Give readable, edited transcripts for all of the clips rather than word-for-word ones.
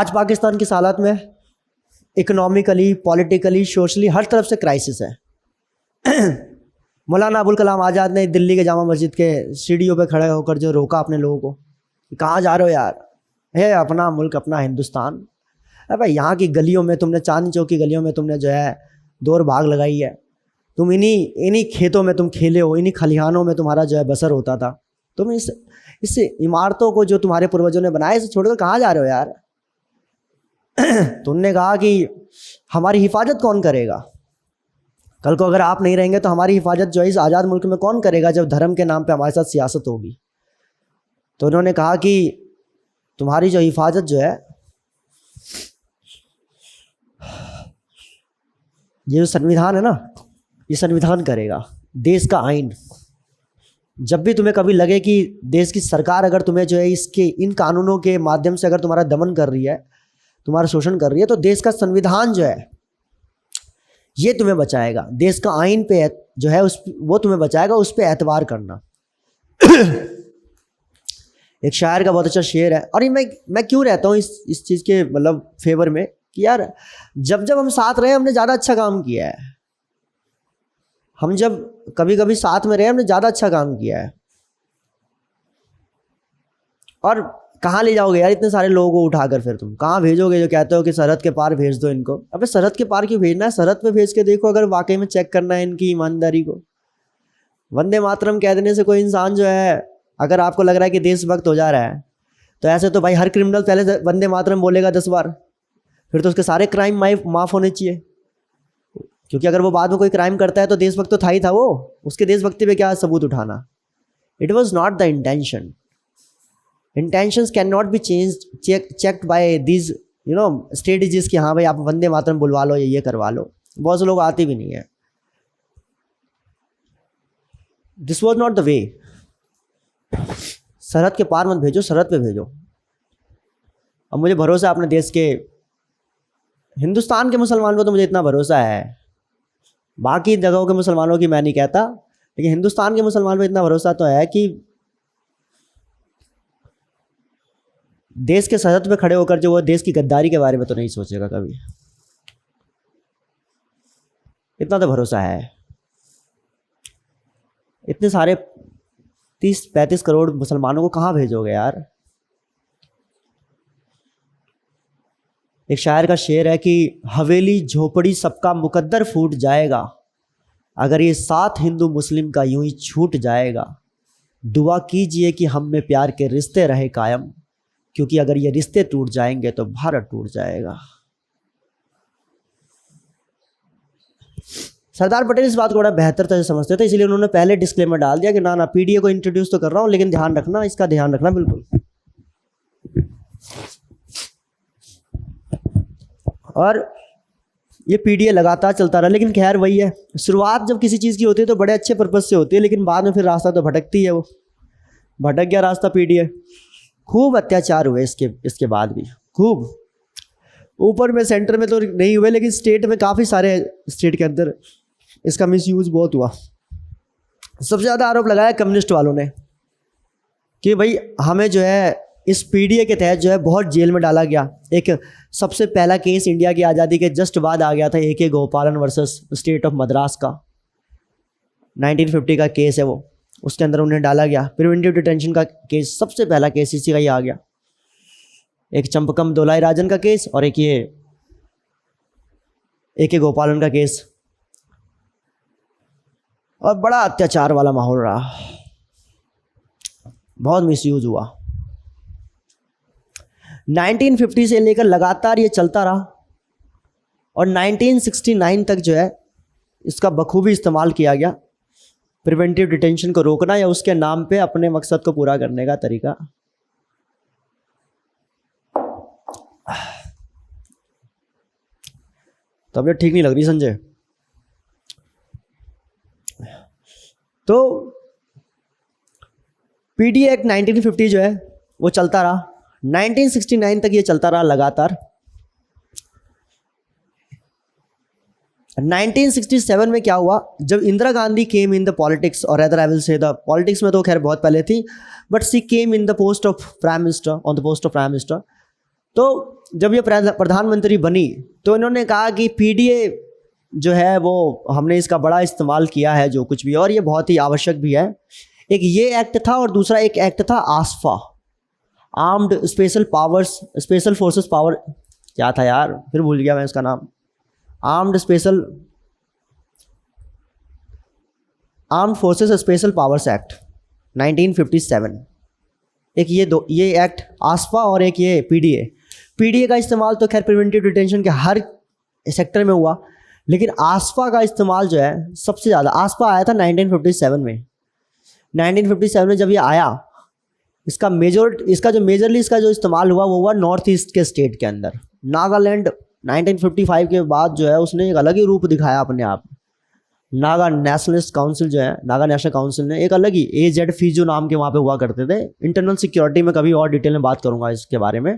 आज पाकिस्तान की हालात में इकोनॉमिकली, पॉलिटिकली, सोशली हर तरफ से क्राइसिस है। मौलाना अबुल कलाम आज़ाद ने दिल्ली के जामा मस्जिद के सीढ़ियों पे खड़े होकर जो रोका अपने लोगों को, कहाँ जा रहे हो यार, है अपना मुल्क, अपना हिंदुस्तान। अरे भाई, यहाँ की गलियों में तुमने, चांदनी चौक की गलियों में तुमने जो है दौड़ भाग लगाई है, तुम इन्हीं खेतों में तुम खेले हो, इन्हीं खलिहानों में तुम्हारा जो है बसर होता था। तुम इस इमारतों को जो तुम्हारे पूर्वजों ने बनाए, इसे छोड़कर कहाँ जा रहे हो यार। तुमने कहा कि हमारी हिफाजत कौन करेगा, कल को अगर आप नहीं रहेंगे तो हमारी हिफाजत जो है इस आज़ाद मुल्क में कौन करेगा, जब धर्म के नाम पे हमारे साथ सियासत होगी। तो उन्होंने कहा कि तुम्हारी जो हिफाजत जो है, ये जो संविधान है ना, ये संविधान करेगा, देश का आइन। जब भी तुम्हें कभी लगे कि देश की सरकार अगर तुम्हें जो है इसके इन कानूनों के माध्यम से अगर तुम्हारा दमन कर रही है, तुम्हारा शोषण कर रही है, तो देश का संविधान जो है ये तुम्हें बचाएगा। देश का आइन पे जो है वो तुम्हें बचाएगा, उस पर एतबार करना। एक शायर का बहुत अच्छा शेर है, और ये मैं क्यों रहता हूँ इस चीज़ के मतलब फेवर में कि यार जब हम साथ रहे हमने ज़्यादा अच्छा काम किया है। हम जब कभी साथ में रहे हमने ज़्यादा अच्छा काम किया है। और कहाँ ले जाओगे यार इतने सारे लोगों को उठाकर, फिर तुम कहाँ भेजोगे जो कहते हो कि सरहद के पार भेज दो इनको। अबे सरहद के पार क्यों भेजना है, सरहद पे भेज के देखो अगर वाकई में चेक करना है इनकी ईमानदारी को। वंदे मातरम कह देने से कोई इंसान जो है, अगर आपको लग रहा है कि देशभक्त हो जा रहा है, तो ऐसे तो भाई हर क्रिमिनल पहले वंदे मातरम बोलेगा 10 बार, फिर तो उसके सारे क्राइम माफ़ होने चाहिए। क्योंकि अगर वो बाद में कोई क्राइम करता है तो देशभक्त तो था ही था वो, उसके देशभक्ति पे क्या सबूत उठाना। It was not the intention. Intentions can not be checked by these strategies कि हाँ भाई आप वंदे मातरम बुलवा लो या ये करवा लो। बहुत से लोग आते भी नहीं है। This was not the way. सरहद के पार मत भेजो, सरहद पे भेजो। अब मुझे भरोसा है अपने देश के, हिंदुस्तान के मुसलमान को तो मुझे इतना भरोसा है, बाकी जगहों के मुसलमानों की मैं नहीं कहता, लेकिन हिंदुस्तान के मुसलमान पर इतना भरोसा तो है कि देश के सरहद पे खड़े होकर जो वो देश की गद्दारी के बारे में तो नहीं सोचेगा कभी। इतना तो भरोसा है। इतने सारे 30-35 करोड़ मुसलमानों को कहाँ भेजोगे यार। एक शायर का शेर है कि हवेली झोपड़ी सबका मुकद्दर फूट जाएगा, अगर ये 7 हिंदू मुस्लिम का यूं ही छूट जाएगा। दुआ कीजिए कि हम में प्यार के रिश्ते रहे कायम, क्योंकि अगर ये रिश्ते टूट जाएंगे तो भारत टूट जाएगा। सरदार पटेल इस बात को बड़ा बेहतर तरह से समझते थे, इसलिए उन्होंने पहले डिस्क्लेमर डाल दिया कि ना पीडीए को इंट्रोड्यूस तो कर रहा हूँ, लेकिन ध्यान रखना, इसका ध्यान रखना बिल्कुल। और ये पीडीए लगातार चलता रहा, लेकिन खैर वही है, शुरुआत जब किसी चीज़ की होती है तो बड़े अच्छे पर्पज से होती है, लेकिन बाद में फिर रास्ता तो भटकती है। वो भटक गया रास्ता पीडीए। खूब अत्याचार हुए इसके बाद भी, खूब। ऊपर में सेंटर में तो नहीं हुए, लेकिन स्टेट में काफ़ी सारे स्टेट के अंदर इसका मिसयूज बहुत हुआ। सबसे ज़्यादा आरोप लगाया कम्युनिस्ट वालों ने कि भाई हमें जो है इस पीडीए के तहत जो है बहुत जेल में डाला गया। एक सबसे पहला केस इंडिया की आज़ादी के जस्ट बाद आ गया था, AK गोपालन वर्सेस स्टेट ऑफ मद्रास का, 1950 का केस है वो। उसके अंदर उन्हें डाला गया। प्रिवेंटिव डिटेंशन का केस, सबसे पहला केस इसी का ही आ गया। एक चंपकम दोलाई राजन का केस और एक ये AK गोपालन का केस। और बड़ा अत्याचार वाला माहौल रहा, बहुत मिसयूज हुआ। 1950 से लेकर लगातार ये चलता रहा और 1969 तक जो है इसका बखूबी इस्तेमाल किया गया। प्रिवेंटिव डिटेंशन को रोकना या उसके नाम पे अपने मकसद को पूरा करने का तरीका। तबीयत ठीक नहीं लग रही संजय। तो पीडीए एक्ट 1950 जो है वो चलता रहा, 1969 तक ये चलता रहा लगातार। 1967 में क्या हुआ, जब इंदिरा गांधी केम इन द पॉलिटिक्स, और other I will say the politics में तो खैर बहुत पहले थी, but she came in the post of prime minister, on the post of prime minister. तो जब ये प्रधानमंत्री बनी तो इन्होंने कहा कि पीडीए जो है वो हमने इसका बड़ा इस्तेमाल किया है जो कुछ भी, और ये बहुत ही आवश्यक भी है। एक ये एक्ट था और दूसरा एक एक्ट था आसफा, आर्म्ड स्पेशल फोर्सेस पावर, क्या था यार फिर भूल गया मैं इसका नाम, armed forces special powers act 1957। एक ये एक्ट आसफा और एक ये पीडीए का इस्तेमाल तो खैर प्रिवेंटिव डिटेंशन के हर सेक्टर में हुआ, लेकिन आसफा का इस्तेमाल जो है सबसे ज़्यादा, आसफा आया था 1957 में। 1957 में जब ये आया, इसका जो इस्तेमाल हुआ वो हुआ नॉर्थ ईस्ट के स्टेट के अंदर। नागालैंड 1955 के बाद जो है उसने एक अलग ही रूप दिखाया अपने आप। नागा नेशनल काउंसिल ने एक अलग ही AZ फिजो नाम के वहाँ पे हुआ करते थे। इंटरनल सिक्योरिटी में कभी और डिटेल में बात करूँगा इसके बारे में।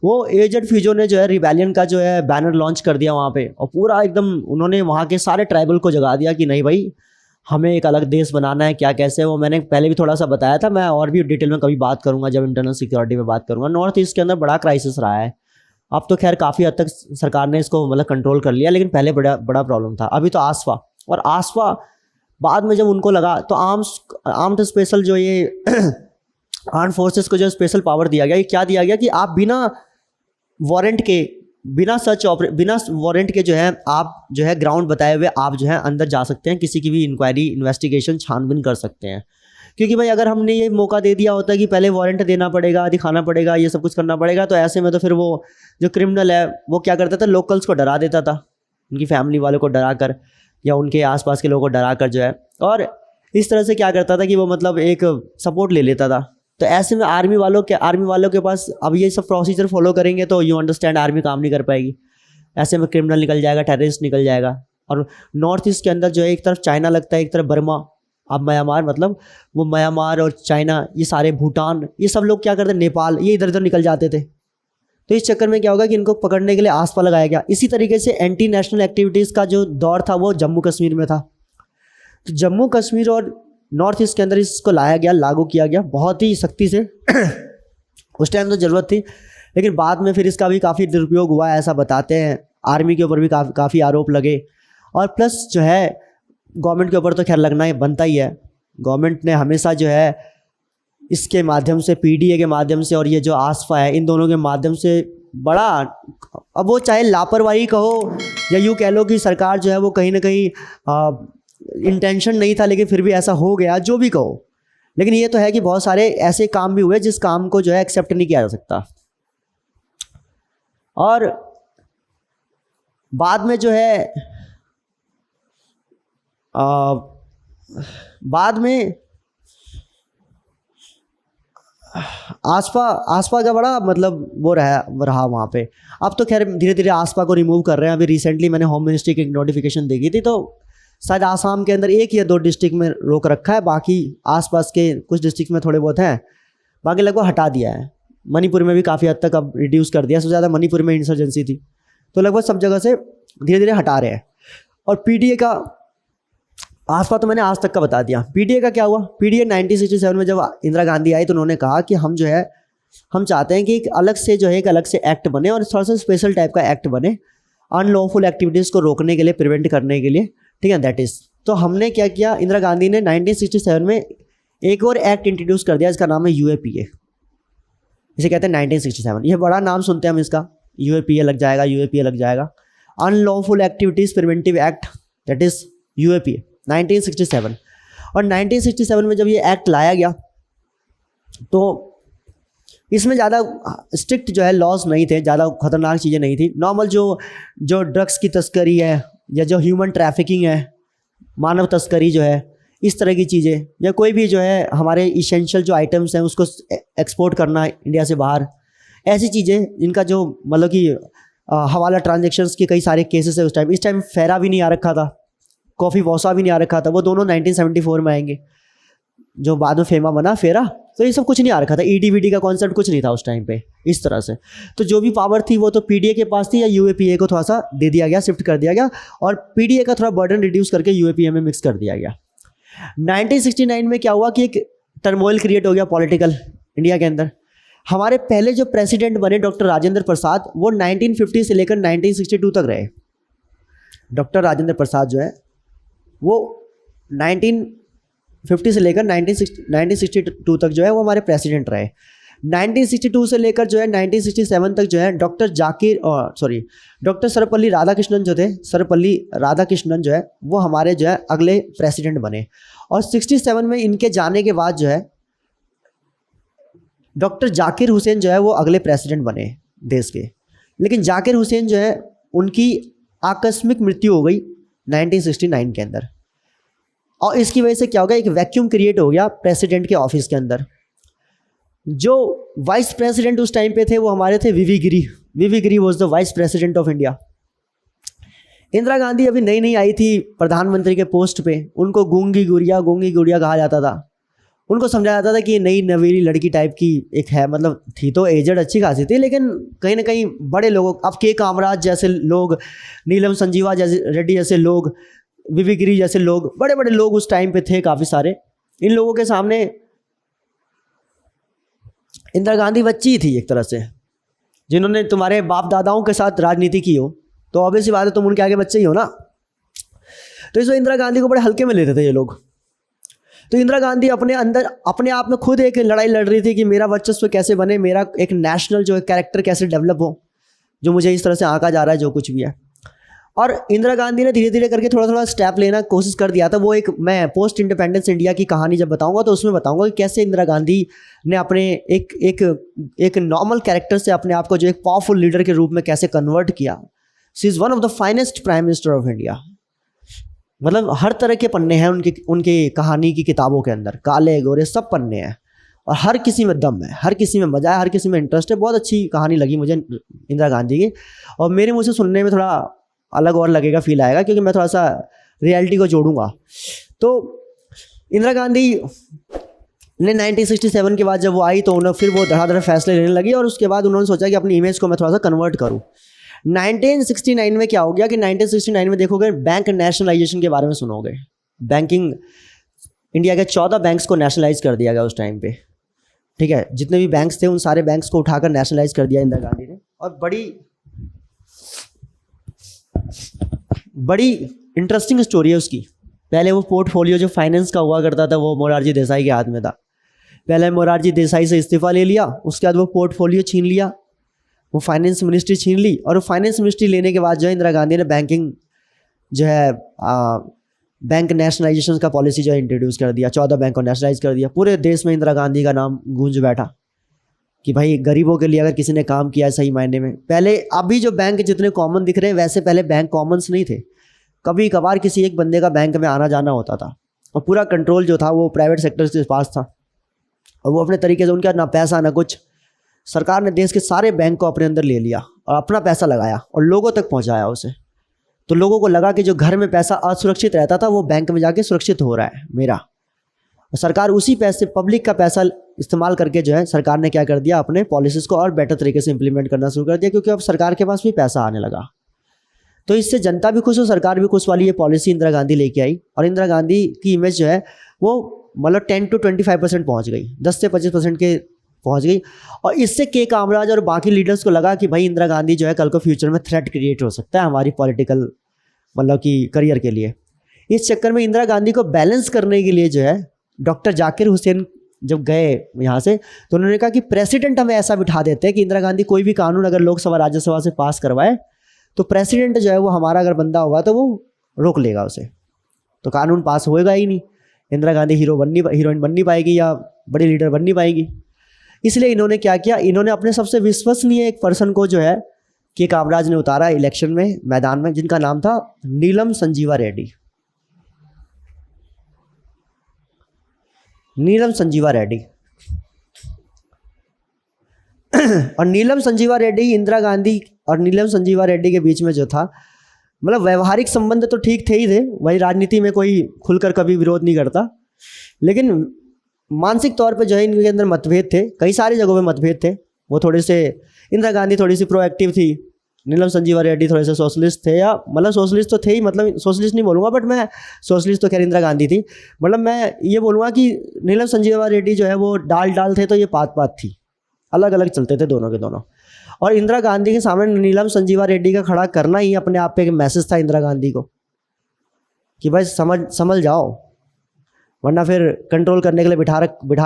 वो AZ फिजो ने जो है रिबेलियन का जो है बैनर लॉन्च कर दिया वहाँ पे, और पूरा एकदम उन्होंने वहाँ के सारे ट्राइबल को जगा दिया कि नहीं भाई हमें एक अलग देश बनाना है, क्या कैसे। वो मैंने पहले भी थोड़ा सा बताया था, मैं और भी डिटेल में कभी बात करूँगा जब इंटरनल सिक्योरिटी में बात करूँगा। नॉर्थ ईस्ट के अंदर बड़ा क्राइसिस रहा है, अब तो खैर काफ़ी हद तक सरकार ने इसको मतलब कंट्रोल कर लिया, लेकिन पहले बड़ा प्रॉब्लम था। अभी तो आसफा बाद में जब उनको लगा तो आर्म्ड स्पेशल जो ये आर्म फोर्सेस को जो स्पेशल पावर दिया गया, ये क्या दिया गया कि आप बिना वारंट के जो है आप जो है ग्राउंड बताए हुए आप जो है अंदर जा सकते हैं, किसी की भी इंक्वायरी इन्वेस्टिगेशन छानबीन कर सकते हैं। क्योंकि भाई अगर हमने ये मौका दे दिया होता है कि पहले वारंट देना पड़ेगा, दिखाना पड़ेगा, ये सब कुछ करना पड़ेगा, तो ऐसे में तो फिर वो जो क्रिमिनल है वो क्या करता था, लोकल्स को डरा देता था, उनकी फैमिली वालों को डरा कर या उनके आसपास के लोगों को डरा कर जो है, और इस तरह से क्या करता था कि वो मतलब एक सपोर्ट ले लेता था। तो ऐसे में आर्मी वालों के पास अब ये सब प्रोसीजर फॉलो करेंगे तो यू अंडरस्टैंड आर्मी काम नहीं कर पाएगी। ऐसे में क्रिमिनल निकल जाएगा, टेररिस्ट निकल जाएगा। और नॉर्थ ईस्ट के अंदर जो है एक तरफ चाइना लगता है, एक तरफ बर्मा, अब म्यांमार, मतलब वो म्यांमार और चाइना, ये सारे भूटान, ये सब लोग क्या करते हैं, नेपाल, ये इधर उधर निकल जाते थे। तो इस चक्कर में क्या होगा कि इनको पकड़ने के लिए आसपा लगाया गया। इसी तरीके से एंटी नेशनल एक्टिविटीज़ का जो दौर था वो जम्मू कश्मीर में था। तो जम्मू कश्मीर और नॉर्थ ईस्ट के अंदर इसको लाया गया, लागू किया गया बहुत ही सख्ती से। उस टाइम तो ज़रूरत थी, लेकिन बाद में फिर इसका भी काफ़ी दुरुपयोग हुआ ऐसा बताते हैं। आर्मी के ऊपर भी काफ़ी आरोप लगे, और प्लस जो है गवर्नमेंट के ऊपर तो खैर लगना ही बनता ही है। गवर्नमेंट ने हमेशा जो है इसके माध्यम से, पीडीए के माध्यम से और ये जो आसफा है, इन दोनों के माध्यम से बड़ा, अब वो चाहे लापरवाही कहो या यूँ कह लो कि सरकार जो है वो कहीं ना कहीं इंटेंशन नहीं था, लेकिन फिर भी ऐसा हो गया, जो भी कहो, लेकिन ये तो है कि बहुत सारे ऐसे काम भी हुए जिस काम को जो है एक्सेप्ट नहीं किया जा सकता। और बाद में जो है बाद में आसपा का बड़ा मतलब वो रहा वहाँ पे। अब तो खैर धीरे धीरे आसपा को रिमूव कर रहे हैं। अभी रिसेंटली मैंने होम मिनिस्ट्री की एक नोटिफिकेशन देखी थी, तो शायद आसाम के अंदर 1 या 2 डिस्ट्रिक्ट में रोक रखा है, बाकी आसपास के कुछ डिस्ट्रिक्ट में थोड़े बहुत हैं, बाकी लगभग हटा दिया है। मणिपुर में भी काफ़ी हद तक अब रिड्यूस कर दिया, सबसे ज़्यादा मणिपुर में इंसर्जेंसी थी, तो लगभग सब जगह से धीरे धीरे हटा रहे हैं। और पीडीए का आसपा तो मैंने आज तक का बता दिया। पीडीए का क्या हुआ, पीडीए 1967 में जब इंदिरा गांधी आई तो उन्होंने कहा कि हम जो है हम चाहते हैं कि एक अलग से एक्ट बने और थोड़ा सा स्पेशल टाइप का एक्ट बने अनलॉफुल एक्टिविटीज़ को रोकने के लिए, प्रिवेंट करने के लिए, ठीक है, दैट इज़। तो हमने क्या किया, इंदिरा गांधी ने 1967 में एक और एक्ट इंट्रोड्यूस कर दिया, इसका नाम है यूएपीए। इसे कहते हैं 1967, ये बड़ा नाम सुनते हैं हम इसका, यूएपीए लग जाएगा, unlawful activities preventive act, that is UAPA 1967। और 1967 में जब ये एक्ट लाया गया तो इसमें ज़्यादा स्ट्रिक्ट जो है लॉज नहीं थे, ज़्यादा खतरनाक चीज़ें नहीं थी। नॉर्मल जो ड्रग्स की तस्करी है या जो ह्यूमन ट्रैफिकिंग है, मानव तस्करी जो है, इस तरह की चीज़ें, या कोई भी जो है हमारे इसेंशियल जो आइटम्स हैं उसको एक्सपोर्ट करना इंडिया से बाहर, ऐसी चीज़ें इनका जो मतलब कि हवाला ट्रांजेक्शन्स के कई सारे केसेस है। इस टाइम फेरा भी नहीं आ रखा था, कॉफ़ी वॉसा भी नहीं आ रखा था, वो दोनों 1974 में आएंगे, जो बाद में फेमा बना फेरा। तो ये सब कुछ नहीं आ रखा था, ईडीवीडी का कॉन्सेप्ट कुछ नहीं था उस टाइम पे इस तरह से। तो जो भी पावर थी वो तो पीडीए के पास थी, या यूएपीए को थोड़ा सा दे दिया गया, शिफ्ट कर दिया गया, और पीडीए का थोड़ा बर्डन रिड्यूस करके यूएपीए में मिक्स कर दिया गया। 1969 में क्या हुआ कि एक टर्मोइल क्रिएट हो गया पॉलिटिकल इंडिया के अंदर, हमारे पहले जो प्रेसिडेंट बने डॉक्टर राजेंद्र प्रसाद, वो 1950 से लेकर 1962 तक रहे। डॉक्टर राजेंद्र प्रसाद जो है वो 1950 से लेकर 1962 तक जो है वो हमारे प्रेसिडेंट रहे। 1962 से लेकर जो है 1967 तक जो है डॉक्टर सर्वपल्ली राधाकृष्णन जो थे, सर्वपल्ली राधाकृष्णन जो है वो हमारे जो है अगले प्रेसिडेंट बने। और 67 में इनके जाने के बाद जो है डॉक्टर जाकिर हुसैन जो है वो अगले प्रेसिडेंट बने देश के। लेकिन जाकिर हुसैन जो है उनकी आकस्मिक मृत्यु हो गई 1969 के अंदर, और इसकी वजह से क्या हो गया, एक वैक्यूम क्रिएट हो गया प्रेसिडेंट के ऑफिस के अंदर। जो वाइस प्रेसिडेंट उस टाइम पे थे वो हमारे थे VV Giri. VV Giri was the vice president of India. Indira Gandhi अभी नई नई आई थी प्रधानमंत्री के पोस्ट पे, उनको गूंगी गुड़िया कहा जाता था। उनको समझाया जाता था कि ये नई नवेली लड़की टाइप की एक है, मतलब थी तो एजड अच्छी खासी थी, लेकिन कहीं ना कहीं बड़े लोगों, अब के कामराज जैसे लोग, नीलम संजीवा जैसे रेड्डी जैसे लोग, वीवी गिरी जैसे लोग, बड़े बड़े लोग उस टाइम पे थे काफ़ी सारे। इन लोगों के सामने इंदिरा गांधी बच्ची थी एक तरह से, जिन्होंने तुम्हारे बाप दादाओं के साथ राजनीति की हो, तो ऑब्वियसली बात है तुम उनके आगे बच्चे ही हो ना। तो इसमें इंदिरा गांधी को बड़े हल्के में लेते थे ये लोग। तो इंदिरा गांधी अपने अंदर अपने आप में खुद एक लड़ाई लड़ रही थी कि मेरा वर्चस्व कैसे बने, मेरा एक नेशनल जो है कैरेक्टर कैसे डेवलप हो, जो मुझे इस तरह से आंका जा रहा है जो कुछ भी है। और इंदिरा गांधी ने धीरे धीरे करके थोड़ा थोड़ा स्टेप लेना कोशिश कर दिया था। वो एक मैं पोस्ट इंडिपेंडेंस इंडिया की कहानी जब बताऊंगा तो उसमें बताऊंगा कि कैसे इंदिरा गांधी ने अपने एक नॉर्मल कैरेक्टर से अपने आप को जो एक पावरफुल लीडर के रूप में कैसे कन्वर्ट किया। She is one of the finest prime minister of India. मतलब हर तरह के पन्ने हैं उनकी कहानी की किताबों के अंदर, काले गोरे सब पन्ने हैं, और हर किसी में दम है, हर किसी में मजा है, हर किसी में इंटरेस्ट है। बहुत अच्छी कहानी लगी मुझे इंदिरा गांधी की, और मेरे मुँह से सुनने में थोड़ा अलग और लगेगा, फील आएगा, क्योंकि मैं थोड़ा सा रियलिटी को जोड़ूंगा। तो इंदिरा गांधी ने 1967 के बाद जब वो आई तो उन्होंने फिर वो धड़ाधड़ फैसले लेने लगी, और उसके बाद उन्होंने सोचा कि अपनी इमेज को मैं थोड़ा सा कन्वर्ट करूँ। 1969 में क्या हो गया कि 1969 में देखोगे बैंक नेशनलाइजेशन के बारे में सुनोगे। बैंकिंग इंडिया के 14 बैंक्स को नेशनलाइज कर दिया गया उस टाइम पे, ठीक है। जितने भी बैंक्स थे उन सारे बैंक्स को उठाकर नेशनलाइज कर दिया इंदिरा गांधी ने। और बड़ी इंटरेस्टिंग स्टोरी है उसकी। पहले वो पोर्टफोलियो जो फाइनेंस का हुआ करता था वो मोरारजी देसाई के हाथ में था। पहले मोरारजी देसाई से इस्तीफा ले लिया, उसके बाद वो पोर्टफोलियो छीन लिया, वो फाइनेंस मिनिस्ट्री छीन ली। और वो फाइनेंस मिनिस्ट्री लेने के बाद जो है इंदिरा गांधी ने बैंकिंग जो है बैंक नेशनलाइजेशन का पॉलिसी जो है इंट्रोड्यूस कर दिया। 14 बैंक को नेशनलाइज कर दिया। पूरे देश में इंदिरा गांधी का नाम गूंज बैठा कि भाई गरीबों के लिए अगर किसी ने काम किया है सही मायने में। पहले अभी जो बैंक जितने कॉमन दिख रहे हैं वैसे पहले बैंक कॉमन्स नहीं थे। कभी कभार किसी एक बंदे का बैंक में आना जाना होता था, और पूरा कंट्रोल जो था वो प्राइवेट सेक्टर के पास था, और वो अपने तरीके से, उनका ना पैसा ना कुछ, सरकार ने देश के सारे बैंक को अपने अंदर ले लिया और अपना पैसा लगाया और लोगों तक पहुंचाया उसे। तो लोगों को लगा कि जो घर में पैसा असुरक्षित रहता था वो बैंक में जाके सुरक्षित हो रहा है मेरा। और सरकार उसी पैसे, पब्लिक का पैसा इस्तेमाल करके जो है सरकार ने क्या कर दिया, अपने पॉलिसीज़ को और बेटर तरीके से इंप्लीमेंट करना शुरू कर दिया, क्योंकि अब सरकार के पास भी पैसा आने लगा। तो इससे जनता भी खुश हो, सरकार भी खुश वाली ये पॉलिसी इंदिरा गांधी लेके आई। और इंदिरा गांधी की इमेज जो है वो मतलब 10 to 25% पहुँच गई, 10 से 25% के पहुँच गई। और इससे के कामराज और बाकी लीडर्स को लगा कि भाई इंदिरा गांधी जो है कल को फ्यूचर में थ्रेट क्रिएट हो सकता है हमारी पॉलिटिकल मतलब कि करियर के लिए। इस चक्कर में इंदिरा गांधी को बैलेंस करने के लिए जो है डॉक्टर जाकिर हुसैन जब गए यहाँ से, तो उन्होंने कहा कि प्रेसिडेंट हमें ऐसा बिठा देते हैं कि इंदिरा गांधी कोई भी कानून अगर लोकसभा राज्यसभा से पास करवाए तो प्रेसिडेंट जो है वो हमारा अगर बंदा होगा तो वो रोक लेगा उसे, तो कानून पास होएगा ही नहीं। इंदिरा गांधी हीरोइन बन नहीं पाएगी या बड़ी लीडर बन नहीं पाएगी। इसलिए इन्होंने क्या किया, इन्होंने अपने सबसे विश्वसनीय एक पर्सन को जो है के कामराज ने उतारा इलेक्शन में मैदान में, जिनका नाम था नीलम संजीवा रेड्डी। नीलम संजीवा रेड्डी और नीलम संजीवा रेड्डी, इंदिरा गांधी और नीलम संजीवा रेड्डी के बीच में जो था, मतलब व्यवहारिक संबंध तो ठीक थे ही थे, वही राजनीति में कोई खुलकर कभी विरोध नहीं करता, लेकिन मानसिक तौर पे जो है इनके अंदर मतभेद थे, कई सारी जगहों पे मतभेद थे। वो थोड़े से, इंदिरा गांधी थोड़ी सी प्रोएक्टिव थी, नीलम संजीवा रेड्डी थोड़े से सोशलिस्ट थे, या मतलब सोशलिस्ट तो थे ही, मतलब सोशलिस्ट नहीं बोलूँगा, बट मैं सोशलिस्ट तो खैर इंदिरा गांधी थी, मतलब मैं ये बोलूँगा कि नीलम संजीवा रेड्डी जो है वो डाल थे तो ये पात थी, अलग अलग चलते थे दोनों के दोनों। और इंदिरा गांधी के सामने नीलम संजीवा रेड्डी का खड़ा करना ही अपने आप पे एक मैसेज था इंदिरा गांधी को कि भाई समझ जाओ, वरना फिर कंट्रोल करने के लिए बिठा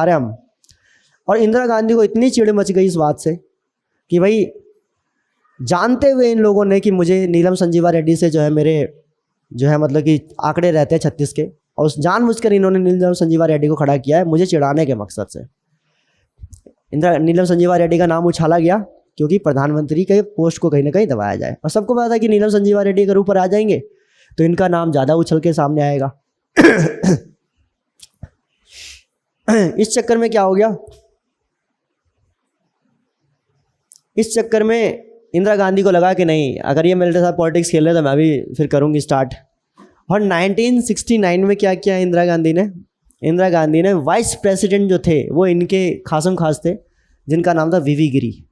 रहे हम। और इंदिरा गांधी को इतनी चिढ़ मच गई इस बात से कि भाई जानते हुए इन लोगों ने कि मुझे नीलम संजीवा रेड्डी से जो है मेरे जो है मतलब कि आंकड़े रहते हैं 36 के, और उस जानबूझकर इन्होंने नीलम संजीवा रेड्डी को खड़ा किया है मुझे चिढ़ाने के मकसद से। नीलम संजीवा रेड्डी का नाम उछाला गया क्योंकि प्रधानमंत्री के पोस्ट को कहीं ना कहीं दबाया जाए, और सबको पता था कि नीलम संजीवा रेड्डी अगर ऊपर आ जाएंगे तो इनका नाम ज़्यादा उछल के सामने आएगा। इस चक्कर में क्या हो गया, इस चक्कर में इंदिरा गांधी को लगा कि नहीं, अगर ये मेरे साथ पॉलिटिक्स खेल रहे तो मैं भी फिर करूँगी स्टार्ट। और 1969 में क्या किया इंदिरा गांधी ने वाइस प्रेसिडेंट जो थे वो इनके खासम खास थे जिनका नाम था वीवी गिरी,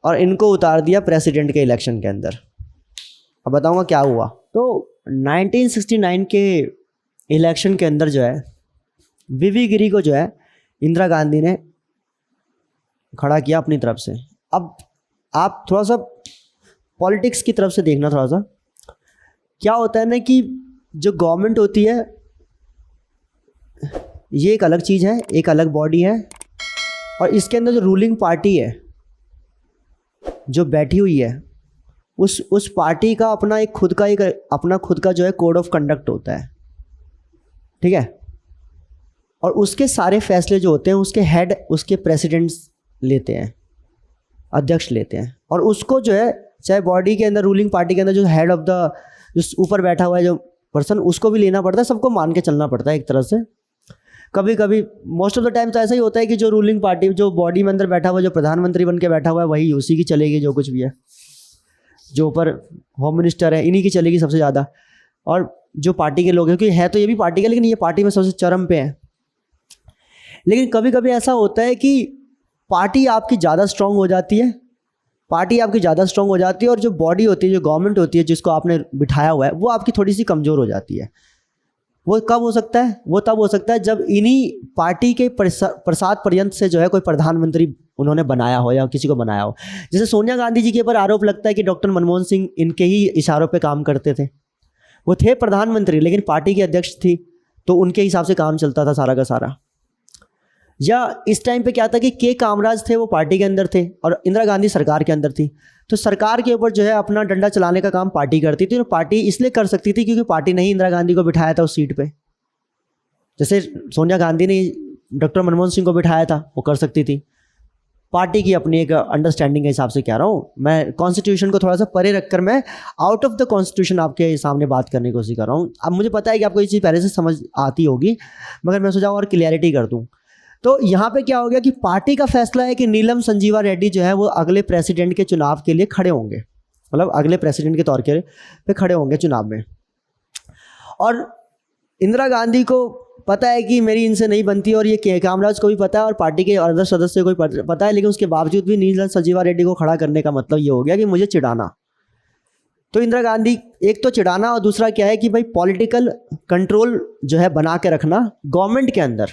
और इनको उतार दिया प्रेसिडेंट के इलेक्शन के अंदर। अब बताऊंगा क्या हुआ। तो 1969 के इलेक्शन के अंदर जो है वीवी गिरी को जो है इंदिरा गांधी ने खड़ा किया अपनी तरफ से। अब आप थोड़ा सा पॉलिटिक्स की तरफ से देखना, थोड़ा सा क्या होता है ना कि जो गवर्नमेंट होती है ये एक अलग चीज़ है, एक अलग बॉडी है, और इसके अंदर जो रूलिंग पार्टी है जो बैठी हुई है उस पार्टी का अपना खुद का जो है कोड ऑफ कंडक्ट होता है, ठीक है। और उसके सारे फैसले जो होते हैं उसके हेड उसके प्रेसिडेंट्स लेते हैं, अध्यक्ष लेते हैं, और उसको जो है चाहे बॉडी के अंदर रूलिंग पार्टी के अंदर जो हेड ऑफ द जो ऊपर बैठा हुआ है जो पर्सन उसको भी लेना पड़ता है, सबको मान के चलना पड़ता है एक तरह से। कभी कभी मोस्ट ऑफ द टाइम तो ऐसा ही होता है कि जो रूलिंग पार्टी जो बॉडी में अंदर बैठा हुआ जो प्रधानमंत्री बन के बैठा हुआ है वही उसी की चलेगी, जो कुछ भी है, जो ऊपर होम मिनिस्टर है इन्हीं की चलेगी सबसे ज़्यादा। और जो पार्टी के लोग हैं, क्योंकि है तो ये भी पार्टी का, लेकिन ये पार्टी में सबसे चरम पे है। लेकिन कभी कभी ऐसा होता है कि पार्टी आपकी ज़्यादा स्ट्रांग हो जाती है, और जो बॉडी होती है, जो गवर्नमेंट होती है जिसको आपने बिठाया हुआ है, वो आपकी थोड़ी सी कमज़ोर हो जाती है। वो कब हो सकता है? वो तब हो सकता है जब इन्हीं पार्टी के प्रसाद पर्यंत से जो है कोई प्रधानमंत्री उन्होंने बनाया हो या किसी को बनाया हो। जैसे सोनिया गांधी जी के ऊपर आरोप लगता है कि डॉक्टर मनमोहन सिंह इनके ही इशारों पे काम करते थे। वो थे प्रधानमंत्री लेकिन पार्टी की अध्यक्ष थी, तो उनके हिसाब से काम चलता था सारा का सारा। या इस टाइम पे क्या था कि के कामराज थे, वो पार्टी के अंदर थे और इंदिरा गांधी सरकार के अंदर थी, तो सरकार के ऊपर जो है अपना डंडा चलाने का काम पार्टी करती थी। और पार्टी इसलिए कर सकती थी क्योंकि पार्टी ने ही इंदिरा गांधी को बिठाया था उस सीट पे। जैसे सोनिया गांधी ने डॉक्टर मनमोहन सिंह को बिठाया था, वो कर सकती थी। पार्टी की अपनी एक अंडरस्टैंडिंग के हिसाब से कह रहा हूँ मैं, कॉन्स्टिट्यूशन को थोड़ा सा परे रखकर मैं आउट ऑफ द कॉन्स्टिट्यूशन आपके सामने बात करने की कोशिश कर रहा हूँ। अब मुझे पता है कि आपको ये चीज़ पहले से समझ आती होगी, मगर मैं सोचा और क्लियरिटी कर दूँ। तो यहाँ पे क्या हो गया कि पार्टी का फैसला है कि नीलम संजीवा रेड्डी जो है वो अगले प्रेसिडेंट के चुनाव के लिए खड़े होंगे, मतलब अगले प्रेसिडेंट के तौर पे खड़े होंगे चुनाव में। और इंदिरा गांधी को पता है कि मेरी इनसे नहीं बनती, और ये कामराज को भी पता है और पार्टी के अदर सदस्य को भी पता है, लेकिन उसके बावजूद भी नीलम संजीवा रेड्डी को खड़ा करने का मतलब ये हो गया कि मुझे चिढ़ाना। तो इंदिरा गांधी एक तो चिढ़ाना, और दूसरा क्या है कि भाई पॉलिटिकल कंट्रोल जो है बना के रखना गवर्नमेंट के अंदर।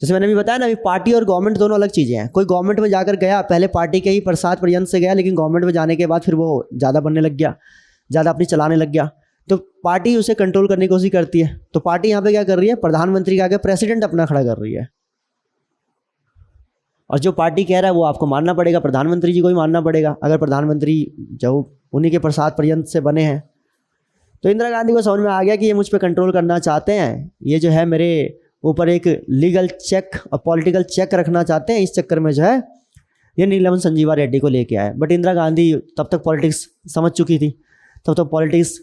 जैसे मैंने भी बताया ना, अभी पार्टी और गवर्नमेंट दोनों अलग चीज़ें हैं। कोई गवर्नमेंट में जाकर गया, पहले पार्टी के ही प्रसाद पर्यंत से गया, लेकिन गवर्नमेंट में जाने के बाद फिर वो ज़्यादा बनने लग गया, ज़्यादा अपनी चलाने लग गया, तो पार्टी उसे कंट्रोल करने की कोशिश करती है। तो पार्टी यहाँ पे क्या कर रही है, प्रधानमंत्री के आगे प्रेसिडेंट अपना खड़ा कर रही है, और जो पार्टी कह रहा है वो आपको मानना पड़ेगा, प्रधानमंत्री जी को ही मानना पड़ेगा, अगर प्रधानमंत्री जो उन्हीं के प्रसाद पर्यंत से बने हैं। तो इंदिरा गांधी को समझ में आ गया कि ये मुझ पर कंट्रोल करना चाहते हैं, ये जो है मेरे ऊपर एक लीगल चेक और पॉलिटिकल चेक रखना चाहते हैं। इस चक्कर में जो है ये नीलम संजीवा रेड्डी को लेके आए। बट इंदिरा गांधी तब तक पॉलिटिक्स समझ चुकी थी, तब तक पॉलिटिक्स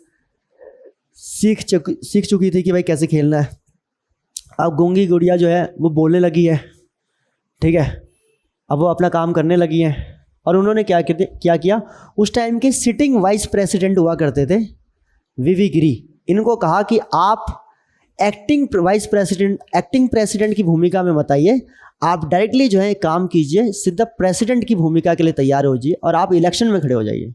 सीख चुकी थी कि भाई कैसे खेलना है। अब गूंगी गुड़िया जो है वो बोलने लगी है, ठीक है, अब वो अपना काम करने लगी हैं। और उन्होंने क्या किया, उस टाइम के सिटिंग वाइस प्रेसिडेंट हुआ करते थे वीवी गिरी, इनको कहा कि आप एक्टिंग प्रेसिडेंट की भूमिका में मत आइए, आप डायरेक्टली जो है काम कीजिए, सीधा प्रेसिडेंट की भूमिका के लिए तैयार हो जाइए और आप इलेक्शन में खड़े हो जाइए।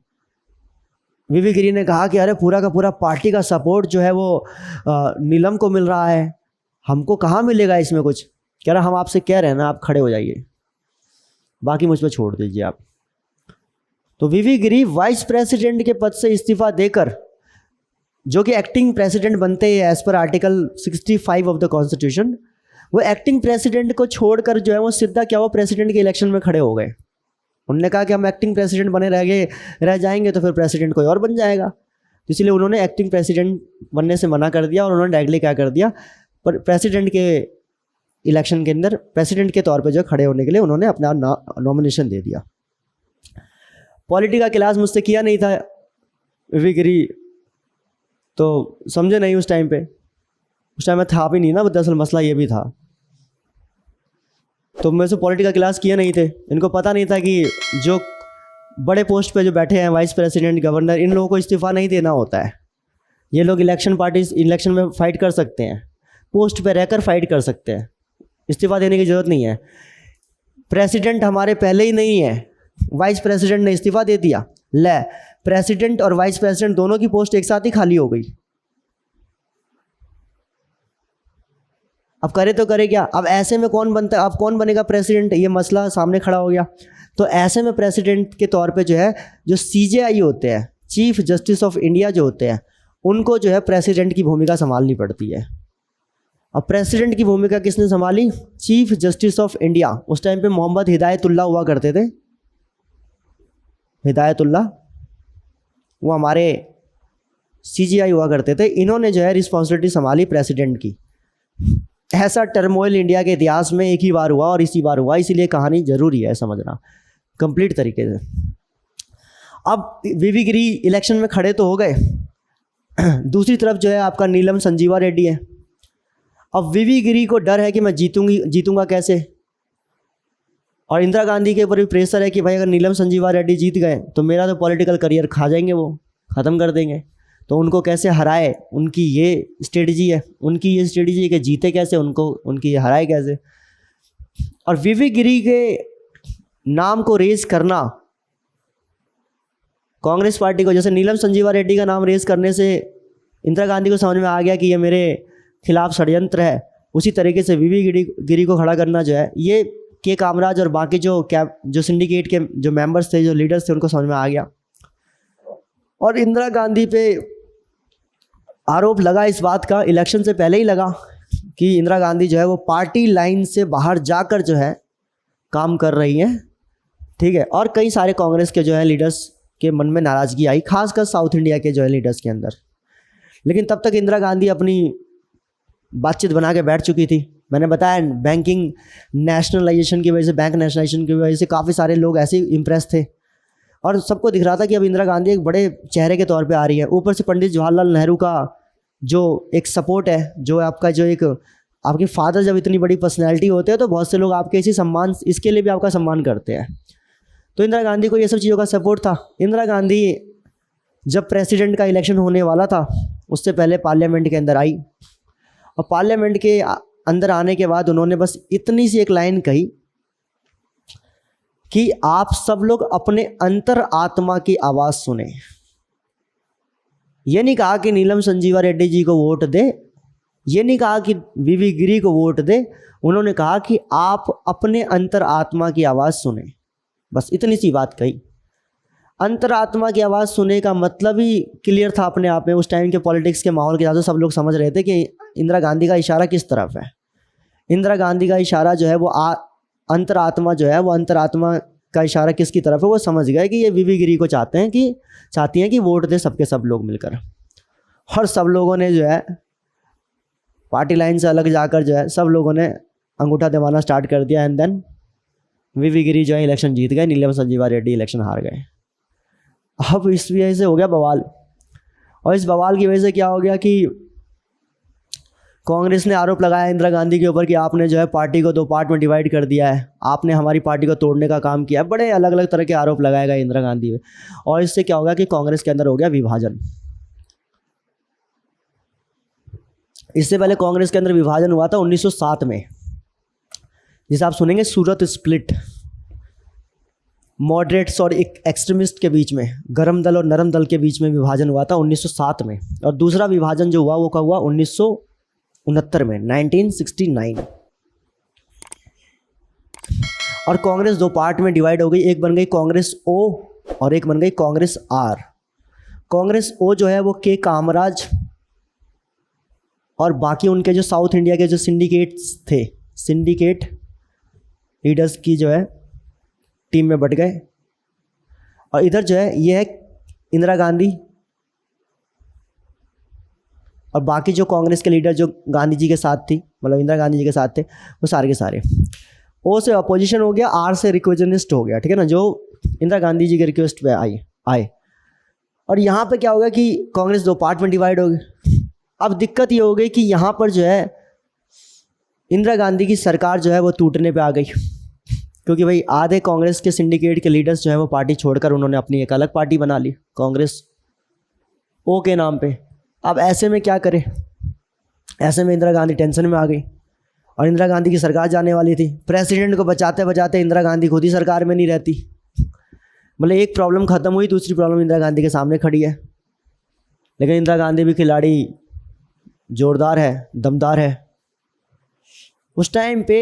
वीवी गिरी ने कहा कि अरे पूरा का पूरा पार्टी का सपोर्ट जो है वो नीलम को मिल रहा है, हमको कहाँ मिलेगा इसमें कुछ, कह रहा हम आपसे कह रहे हैं ना, आप खड़े हो जाइए, बाकी मुझ पर छोड़ दीजिए आप। तो वीवी गिरी वाइस प्रेसिडेंट के पद से इस्तीफा देकर, जो कि एक्टिंग प्रेसिडेंट बनते हैं एज पर आर्टिकल 65 ऑफ द कॉन्स्टिट्यूशन, वो एक्टिंग प्रेसिडेंट को छोड़कर जो है वो सीधा क्या वो प्रेसिडेंट के इलेक्शन में खड़े हो गए। उन्होंने कहा कि हम एक्टिंग प्रेसिडेंट बने रह जाएंगे तो फिर प्रेसिडेंट कोई और बन जाएगा, तो इसलिए उन्होंने एक्टिंग प्रेसिडेंट बनने से मना कर दिया और उन्होंने डायरेक्टली क्या कर दिया, पर प्रेसिडेंट के इलेक्शन के अंदर प्रेसिडेंट के तौर पे जो खड़े होने के लिए उन्होंने अपना नॉमिनेशन दे दिया। पॉलिटी का क्लास मुझसे किया नहीं था वीवी गिरी, तो समझे नहीं उस टाइम पे, उस टाइम में था भी नहीं ना, दरअसल मसला ये भी था। तो मेरे से पॉलिटी का क्लास किया नहीं थे, इनको पता नहीं था कि जो बड़े पोस्ट पे जो बैठे हैं वाइस प्रेसिडेंट, गवर्नर, इन लोगों को इस्तीफ़ा नहीं देना होता है। ये लोग इलेक्शन में फ़ाइट कर सकते हैं, पोस्ट पे रहकर फाइट कर सकते हैं, इस्तीफ़ा देने की ज़रूरत नहीं है। प्रेसिडेंट हमारे पहले ही नहीं है, वाइस प्रेसिडेंट ने इस्तीफ़ा दे दिया, ले प्रेसिडेंट और वाइस प्रेसिडेंट दोनों की पोस्ट एक साथ ही खाली हो गई। अब करे तो करे क्या, अब ऐसे में कौन बनता है, अब कौन बनेगा प्रेसिडेंट, ये मसला सामने खड़ा हो गया। तो ऐसे में प्रेसिडेंट के तौर पे जो है जो CJI होते हैं, चीफ जस्टिस ऑफ इंडिया जो होते हैं, उनको जो है प्रेसिडेंट की भूमिका संभालनी पड़ती है। अब प्रेसिडेंट की भूमिका किसने संभाली, चीफ जस्टिस ऑफ इंडिया। उस टाइम पे मोहम्मद हिदायतुल्ला हुआ करते थे, हिदायतुल्ला वो हमारे CJI हुआ करते थे। इन्होंने जो है रिस्पॉन्सिबिलिटी संभाली प्रेसिडेंट की। ऐसा टर्मोइल इंडिया के इतिहास में एक ही बार हुआ और इसी बार हुआ, इसीलिए कहानी जरूरी है समझना कंप्लीट तरीके से। अब वीवी गिरी इलेक्शन में खड़े तो हो गए, दूसरी तरफ जो है आपका नीलम संजीवा रेड्डी है। अब वीवी गिरी को डर है कि मैं जीतूंगा कैसे, और इंदिरा गांधी के ऊपर भी प्रेशर है कि भाई अगर नीलम संजीवा रेड्डी जीत गए तो मेरा तो पॉलिटिकल करियर खा जाएंगे, वो ख़त्म कर देंगे। तो उनको कैसे हराए, उनकी ये स्ट्रेटजी है, उनकी ये स्ट्रेटजी है कि जीते कैसे, उनकी ये हराए कैसे। और वीवी गिरी के नाम को रेज करना कांग्रेस पार्टी को, जैसे नीलम संजीवा रेड्डी का नाम रेज करने से इंदिरा गांधी को समझ में आ गया कि ये मेरे खिलाफ षड्यंत्र है, उसी तरीके से वीवी गिरी को खड़ा करना जो है ये के कामराज और बाकी जो सिंडिकेट के जो मेंबर्स थे, जो लीडर्स थे, उनको समझ में आ गया। और इंदिरा गांधी पे आरोप लगा इस बात का, इलेक्शन से पहले ही लगा, कि इंदिरा गांधी जो है वो पार्टी लाइन से बाहर जाकर जो है काम कर रही हैं, ठीक है। और कई सारे कांग्रेस के जो है लीडर्स के मन में नाराज़गी आई, खासकर साउथ इंडिया के जो है लीडर्स के अंदर। लेकिन तब तक इंदिरा गांधी अपनी बातचीत बना के बैठ चुकी थी। मैंने बताया बैंकिंग नेशनलाइजेशन की वजह से, बैंक नेशनलाइजेशन की वजह से काफ़ी सारे लोग ऐसे इम्प्रेस थे और सबको दिख रहा था कि अब इंदिरा गांधी एक बड़े चेहरे के तौर पे आ रही है। ऊपर से पंडित जवाहरलाल नेहरू का जो एक सपोर्ट है, जो आपका जो एक आपके फादर जब इतनी बड़ी पर्सनैलिटी होते हैं तो बहुत से लोग आपके इसी सम्मान, इसके लिए भी आपका सम्मान करते हैं। तो इंदिरा गांधी को ये सब चीज़ों का सपोर्ट था। इंदिरा गांधी जब प्रेसिडेंट का इलेक्शन होने वाला था उससे पहले पार्लियामेंट के अंदर आई, और पार्लियामेंट के अंदर आने के बाद उन्होंने बस इतनी सी एक लाइन कही कि आप सब लोग अपने अंतर आत्मा की आवाज़ सुने। ये नहीं कहा कि नीलम संजीवा रेड्डी जी को वोट दे, ये नहीं कहा कि वीवी गिरी को वोट दे, उन्होंने कहा कि आप अपने अंतर आत्मा की आवाज़ सुने, बस इतनी सी बात कही। अंतरात्मा की आवाज़ सुने का मतलब ही क्लियर था अपने आप में। उस टाइम के पॉलिटिक्स के माहौल के हिसाब से सब लोग समझ रहे थे कि इंदिरा गांधी का इशारा किस तरफ है। इंदिरा गांधी का इशारा जो है वो अंतरात्मा जो है वो अंतरात्मा का इशारा किसकी तरफ है, वो समझ गए कि ये वीवी गिरी को चाहती हैं कि वोट दे सबके सब लोग मिलकर। और सब लोगों ने जो है पार्टी लाइन से अलग जाकर जो है सब लोगों ने अंगूठा दबाना स्टार्ट कर दिया, एंड देन वीवी गिरी जो है इलेक्शन जीत गए, नीलम संजीवा रेड्डी इलेक्शन हार गए। अब इस वजह से हो गया बवाल, और इस बवाल की वजह से क्या हो गया कि कांग्रेस ने आरोप लगाया इंदिरा गांधी के ऊपर कि आपने जो है पार्टी को 2 पार्ट में डिवाइड कर दिया है, आपने हमारी पार्टी को तोड़ने का काम किया है। बड़े अलग अलग तरह के आरोप लगाए गए इंदिरा गांधी में, और इससे क्या होगा कि कांग्रेस के अंदर हो गया विभाजन। इससे पहले कांग्रेस के अंदर विभाजन हुआ था 1907 में, जिसे आप सुनेंगे सूरत स्प्लिट, मॉडरेट्स और एक एक्सट्रीमिस्ट के बीच में, गरम दल और नरम दल के बीच में विभाजन हुआ था 1907 में। और दूसरा विभाजन जो हुआ वो कब हुआ, 1969 में, 1969। और कांग्रेस दो पार्ट में डिवाइड हो गई, एक बन गई कांग्रेस ओ और एक बन गई कांग्रेस आर। कांग्रेस ओ जो है वो के कामराज और बाकी उनके जो साउथ इंडिया के जो सिंडिकेट्स थे, सिंडिकेट लीडर्स की जो है टीम में बट गए। और इधर जो है ये है इंदिरा गांधी और बाकी जो कांग्रेस के लीडर जो गांधी जी के साथ थी, मतलब इंदिरा गांधी जी के साथ थे, वो सारे के सारे। ओ से अपोजिशन हो गया, आर से रिक्वेजनिस्ट हो गया, ठीक है ना, जो इंदिरा गांधी जी के रिक्वेस्ट पे आए। और यहाँ पे क्या हो गया कि कांग्रेस दो पार्ट में डिवाइड हो गई। अब दिक्कत ये हो गई कि यहाँ पर जो है इंदिरा गांधी की सरकार जो है वो टूटने पे आ गई, क्योंकि भाई आधे कांग्रेस के सिंडिकेट के लीडर्स जो है वो पार्टी छोड़कर उन्होंने अपनी एक अलग पार्टी बना ली, कांग्रेस ओ के नाम पे। अब ऐसे में क्या करे, ऐसे में इंदिरा गांधी टेंशन में आ गई और इंदिरा गांधी की सरकार जाने वाली थी। प्रेसिडेंट को बचाते बचाते इंदिरा गांधी खुद ही सरकार में नहीं रहती। मतलब एक प्रॉब्लम ख़त्म हुई, दूसरी प्रॉब्लम इंदिरा गांधी के सामने खड़ी है। लेकिन इंदिरा गांधी भी खिलाड़ी जोरदार है, दमदार है। उस टाइम पे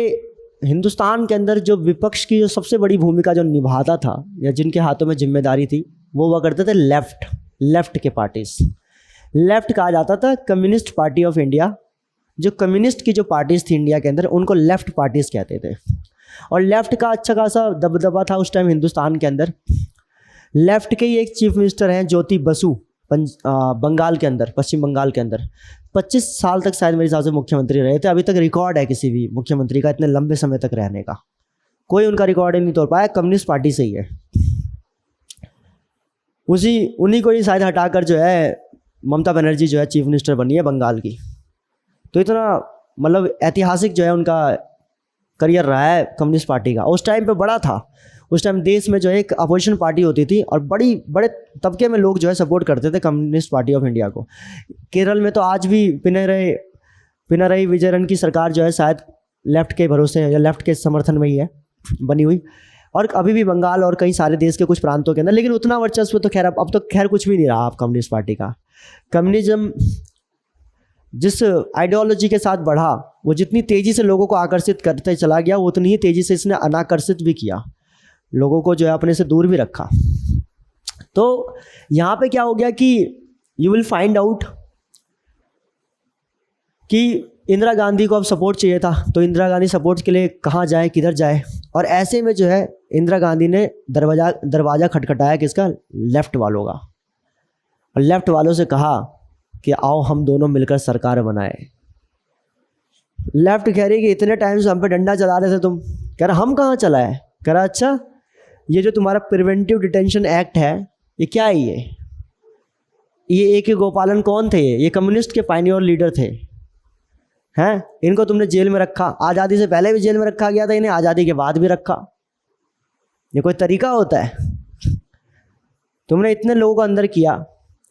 हिंदुस्तान के अंदर जो विपक्ष की जो सबसे बड़ी भूमिका जो निभाता था या जिनके हाथों में जिम्मेदारी थी, वो हुआ करते थे लेफ्ट के पार्टीज। लेफ्ट कहा जाता था कम्युनिस्ट पार्टी ऑफ इंडिया। जो कम्युनिस्ट की जो पार्टीज थी इंडिया के अंदर, उनको लेफ्ट पार्टीज कहते थे। और लेफ्ट का अच्छा खासा दबदबा था उस टाइम हिंदुस्तान के अंदर। लेफ्ट के ही एक चीफ मिनिस्टर हैं ज्योति बसु, बंगाल के अंदर, पश्चिम बंगाल के अंदर 25 साल तक शायद मेरे हिसाब से मुख्यमंत्री रहे थे। अभी तक रिकॉर्ड है किसी भी मुख्यमंत्री का इतने लंबे समय तक रहने का, कोई उनका रिकॉर्ड ही नहीं तोड़ पाया। कम्युनिस्ट पार्टी से ही है। उन्हीं को ही शायद हटाकर जो है ममता बनर्जी जो है चीफ मिनिस्टर बनी है बंगाल की। तो इतना मतलब ऐतिहासिक जो है उनका करियर रहा है कम्युनिस्ट पार्टी का। उस टाइम पे बड़ा था। उस टाइम देश में जो है एक अपोजिशन पार्टी होती थी और बड़े तबके में लोग जो है सपोर्ट करते थे कम्युनिस्ट पार्टी ऑफ इंडिया को। केरल में तो आज भी पिनरई विजयन की सरकार जो है शायद लेफ्ट के भरोसे या लेफ्ट के समर्थन में ही है बनी हुई। और अभी भी बंगाल और कई सारे देश के कुछ प्रांतों के अंदर, लेकिन उतना वर्चस्व तो खैर अब तो खैर कुछ भी नहीं रहा आप कम्युनिस्ट पार्टी का। कम्युनिज्म जिस आइडियोलॉजी के साथ बढ़ा, वो जितनी तेज़ी से लोगों को आकर्षित करते चला गया, वो उतनी ही तेज़ी से इसने अनाकर्षित भी किया, लोगों को जो है अपने से दूर भी रखा। तो यहाँ पे क्या हो गया कि यू विल फाइंड आउट कि इंदिरा गांधी को अब सपोर्ट चाहिए था, तो इंदिरा गांधी सपोर्ट के लिए कहाँ जाए, किधर जाए। और ऐसे में जो है इंदिरा गांधी ने दरवाज़ा खटखटाया किसका, लेफ़्ट वालों का। और लेफ़्ट वालों से कहा कि आओ हम दोनों मिलकर सरकार बनाए। लेफ़्ट कह रही कि इतने टाइम से हम पे डंडा चला रहे थे तुम। कह रहा हम कहाँ चलाए। कह रहा अच्छा ये जो तुम्हारा प्रिवेंटिव डिटेंशन एक्ट है ये क्या है, ये A.K. गोपालन कौन थे, ये कम्युनिस्ट के पायनियर लीडर थे हैं। इनको तुमने जेल में रखा, आज़ादी से पहले भी जेल में रखा गया था, इन्हें आज़ादी के बाद भी रखा। ये कोई तरीका होता है। तुमने इतने लोगों को अंदर किया,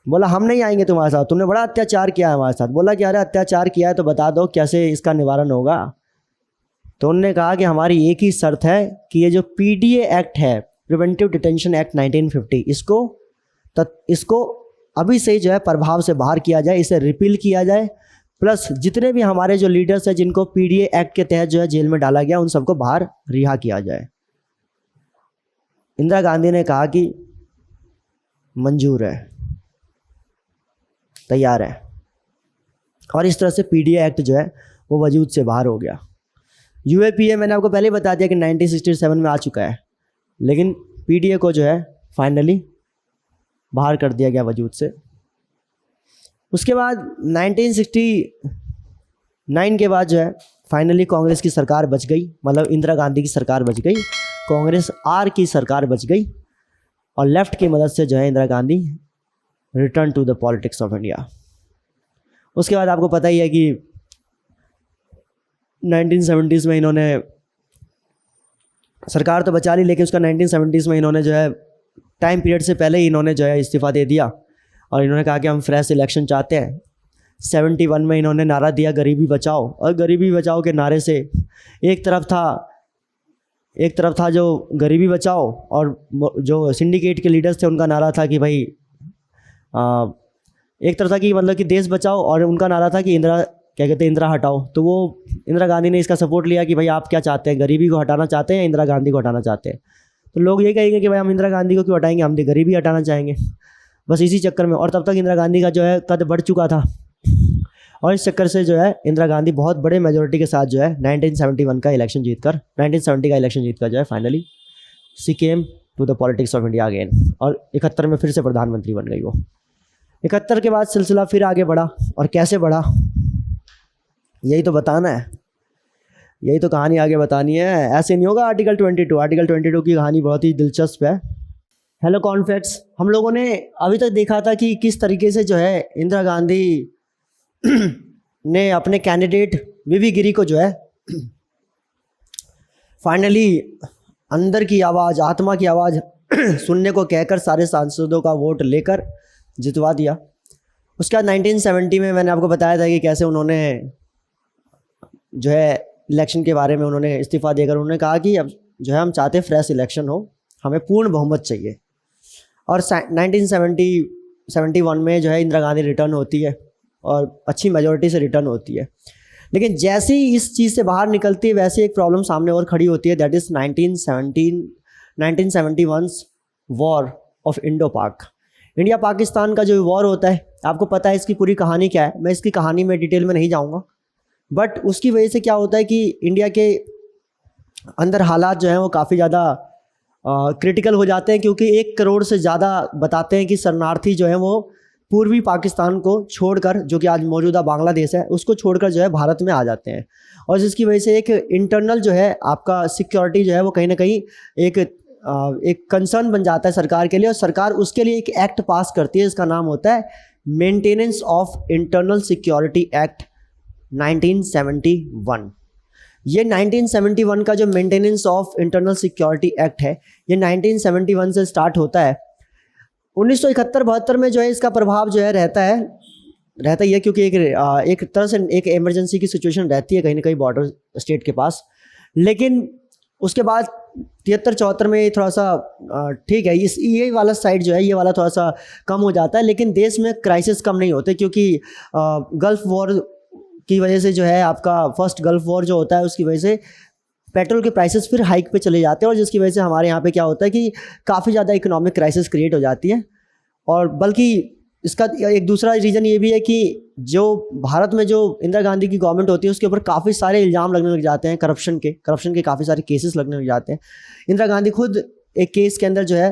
बोला हम नहीं आएंगे तुम्हारे साथ, तुमने बड़ा अत्याचार किया है हमारे साथ। बोला कि अरे अत्याचार किया है तो बता दो कैसे इसका निवारण होगा। तो उन्होंने कहा कि हमारी एक ही शर्त है कि ये जो PDA एक्ट है, प्रिवेंटिव डिटेंशन एक्ट 1950, इसको अभी से जो है प्रभाव से बाहर किया जाए, इसे रिपील किया जाए। प्लस जितने भी हमारे जो लीडर्स हैं जिनको PDA एक्ट के तहत जो है जेल में डाला गया, उन सबको बाहर रिहा किया जाए। इंदिरा गांधी ने कहा कि मंजूर है, तैयार है। और इस तरह से PDA एक्ट जो है वो वजूद से बाहर हो गया। UAPA मैंने आपको पहले बता दिया कि 1967 में आ चुका है, लेकिन PDA को जो है फाइनली बाहर कर दिया गया वजूद से। उसके बाद 1969 के बाद जो है फाइनली कांग्रेस की सरकार बच गई, मतलब इंदिरा गांधी की सरकार बच गई, कांग्रेस आर की सरकार बच गई। और लेफ्ट की मदद से जो है Indira Gandhi return to the politics of India. उसके बाद आपको पता ही है कि 1970s में इन्होंने सरकार तो बचा ली, लेकिन उसका 1970s में इन्होंने जो है टाइम पीरियड से पहले ही इन्होंने जो है इस्तीफ़ा दे दिया और इन्होंने कहा कि हम फ्रेश इलेक्शन चाहते हैं। 71 में इन्होंने नारा दिया गरीबी बचाओ, और गरीबी बचाओ के नारे से एक तरफ था जो गरीबी बचाओ, और जो सिंडिकेट के लीडर्स थे उनका नारा था कि भाई एक तरफ था कि मतलब कि देश बचाओ, और उनका नारा था कि क्या कहते हैं, इंदिरा हटाओ, तो वो इंदिरा गांधी ने इसका सपोर्ट लिया कि भाई आप क्या चाहते हैं, गरीबी को हटाना चाहते हैं या इंदिरा गांधी को हटाना चाहते हैं। तो लोग ये कहेंगे कि भाई हम इंदिरा गांधी को क्यों हटाएंगे, हम तो गरीबी हटाना चाहेंगे, बस इसी चक्कर में। और तब तक इंदिरा गांधी का जो है कद बढ़ चुका था, और इस चक्कर से जो है इंदिरा गांधी बहुत बड़े मेजोरिटी के साथ जो है 1971 का इलेक्शन जीतकर 1970 का इलेक्शन जीतकर जो है finally she came to the politics of India again, और 71 में फिर से प्रधानमंत्री बन गई वो। 71 के बाद सिलसिला फिर आगे बढ़ा, और कैसे बढ़ा यही तो बताना है, यही तो कहानी आगे बतानी है, ऐसे नहीं होगा। आर्टिकल 22 की कहानी बहुत ही दिलचस्प है। हेलो कॉन्फ्रेंड्स, हम लोगों ने अभी तक देखा था कि किस तरीके से जो है इंदिरा गांधी ने अपने कैंडिडेट वीवी गिरी को जो है फाइनली अंदर की आवाज़, आत्मा की आवाज़ सुनने को कहकर सारे सांसदों का वोट लेकर जितवा दिया। उसके बाद 1970 में मैंने आपको बताया था कि कैसे उन्होंने जो है इलेक्शन के बारे में उन्होंने इस्तीफ़ा देकर उन्होंने कहा कि अब जो है हम चाहते फ्रेश इलेक्शन हो, हमें पूर्ण बहुमत चाहिए। और 1971 में जो है इंदिरा गांधी रिटर्न होती है और अच्छी मेजोरिटी से रिटर्न होती है। लेकिन जैसे ही इस चीज़ से बाहर निकलती है वैसे एक प्रॉब्लम सामने और खड़ी होती है, that is 1971 war of Indo पाक। इंडिया पाकिस्तान का जो वॉर होता है, आपको पता है इसकी पूरी कहानी क्या है, मैं इसकी कहानी में डिटेल में नहीं जाऊँगा, बट उसकी वजह से क्या होता है कि इंडिया के अंदर हालात जो हैं वो काफ़ी ज़्यादा क्रिटिकल हो जाते हैं, क्योंकि 1 करोड़ से ज़्यादा बताते हैं कि शरणार्थी जो हैं वो पूर्वी पाकिस्तान को छोड़कर, जो कि आज मौजूदा बांग्लादेश है, उसको छोड़कर जो है भारत में आ जाते हैं। और जिसकी वजह से एक इंटरनल जो है आपका सिक्योरिटी जो है वो कहीं ना कहीं एक कंसर्न बन जाता है सरकार के लिए, और सरकार उसके लिए एक एक्ट पास करती है, इसका नाम होता है maintenance of internal security act 1971। ये 1971 का जो maintenance of internal security act है, ये 1971 से स्टार्ट होता है। 1971-72 में जो है इसका प्रभाव जो है रहता ही है, क्योंकि एक तरह से एक इमरजेंसी की सिचुएशन रहती है कहीं ना कहीं बॉर्डर स्टेट के पास। लेकिन उसके बाद 73-74 में थोड़ा सा ठीक है, ये वाला साइड जो है ये वाला थोड़ा सा कम हो जाता है, लेकिन देश में क्राइसिस कम नहीं होते, क्योंकि गल्फ़ वॉर की वजह से जो है आपका फर्स्ट गल्फ़ वॉर जो होता है उसकी वजह से पेट्रोल के प्राइसेस फिर हाइक पे चले जाते हैं, और जिसकी वजह से हमारे यहाँ पे क्या होता है कि काफ़ी ज़्यादा इकोनॉमिक क्राइसिस क्रिएट हो जाती है। और बल्कि इसका एक दूसरा रीज़न ये भी है कि जो भारत में जो इंदिरा गांधी की गवर्नमेंट होती है उसके ऊपर काफ़ी सारे इल्ज़ाम लगने लग जाते हैं, करप्शन के काफ़ी सारे केसेस लगने लग जाते हैं। इंदिरा गांधी खुद एक केस के अंदर जो है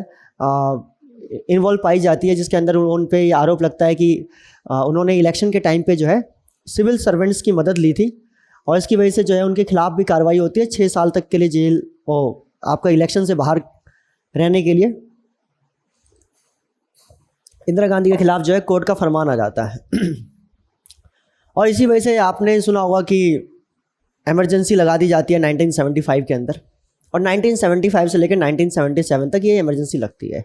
इन्वॉल्व पाई जाती है, जिसके अंदर उन पे ये आरोप लगता है कि उन्होंने इलेक्शन के टाइम पे जो है सिविल सर्वेंट्स की मदद ली थी, और इसकी वजह से जो है उनके खिलाफ भी कार्रवाई होती है, 6 साल तक के लिए जेल, आपका इलेक्शन से बाहर रहने के लिए इंदिरा गांधी के खिलाफ जो है कोर्ट का फरमान आ जाता है। और इसी वजह से आपने सुना होगा कि इमरजेंसी लगा दी जाती है 1975 के अंदर, और 1975 से लेकर 1977 तक ये इमरजेंसी लगती है।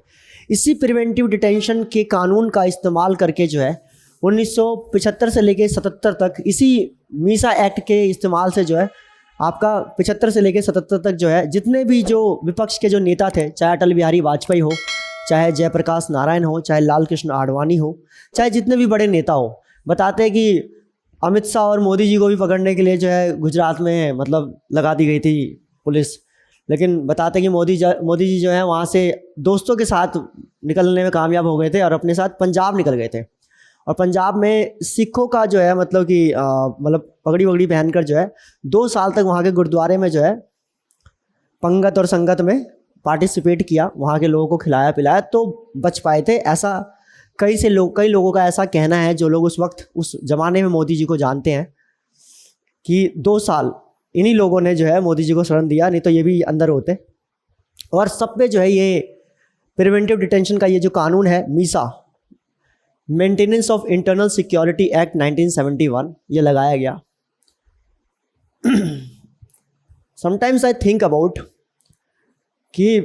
इसी प्रिवेंटिव डिटेंशन के कानून का इस्तेमाल करके जो है 1975 से लेकर 77 तक इसी मीसा एक्ट के इस्तेमाल से जो है आपका 75 से लेकर 77 तक जो है जितने भी जो विपक्ष के जो नेता थे, चाहे अटल बिहारी वाजपेयी हो, चाहे जयप्रकाश नारायण हो, चाहे लाल कृष्ण आडवाणी हो, चाहे जितने भी बड़े नेता हो, बताते हैं कि अमित शाह और मोदी जी को भी पकड़ने के लिए जो है गुजरात में मतलब लगा दी गई थी पुलिस। लेकिन बताते हैं कि मोदी जी जो है वहाँ से दोस्तों के साथ निकलने में कामयाब हो गए थे और अपने साथ पंजाब निकल गए थे। और पंजाब में सिखों का जो है मतलब कि मतलब पगड़ी वगड़ी पहनकर जो है 2 साल तक वहाँ के गुरुद्वारे में जो है पंगत और संगत में पार्टिसिपेट किया, वहाँ के लोगों को खिलाया पिलाया, तो बच पाए थे। ऐसा कई लोगों का ऐसा कहना है, जो लोग उस वक्त उस ज़माने में मोदी जी को जानते हैं, कि 2 साल इन्हीं लोगों ने जो है मोदी जी को शरण दिया, नहीं तो ये भी अंदर होते। और सब पे जो है ये प्रिवेंटिव डिटेंशन का ये जो कानून है Misa, maintenance of internal security act 1971, ये लगाया गया। समटाइम्स आई थिंक अबाउट कि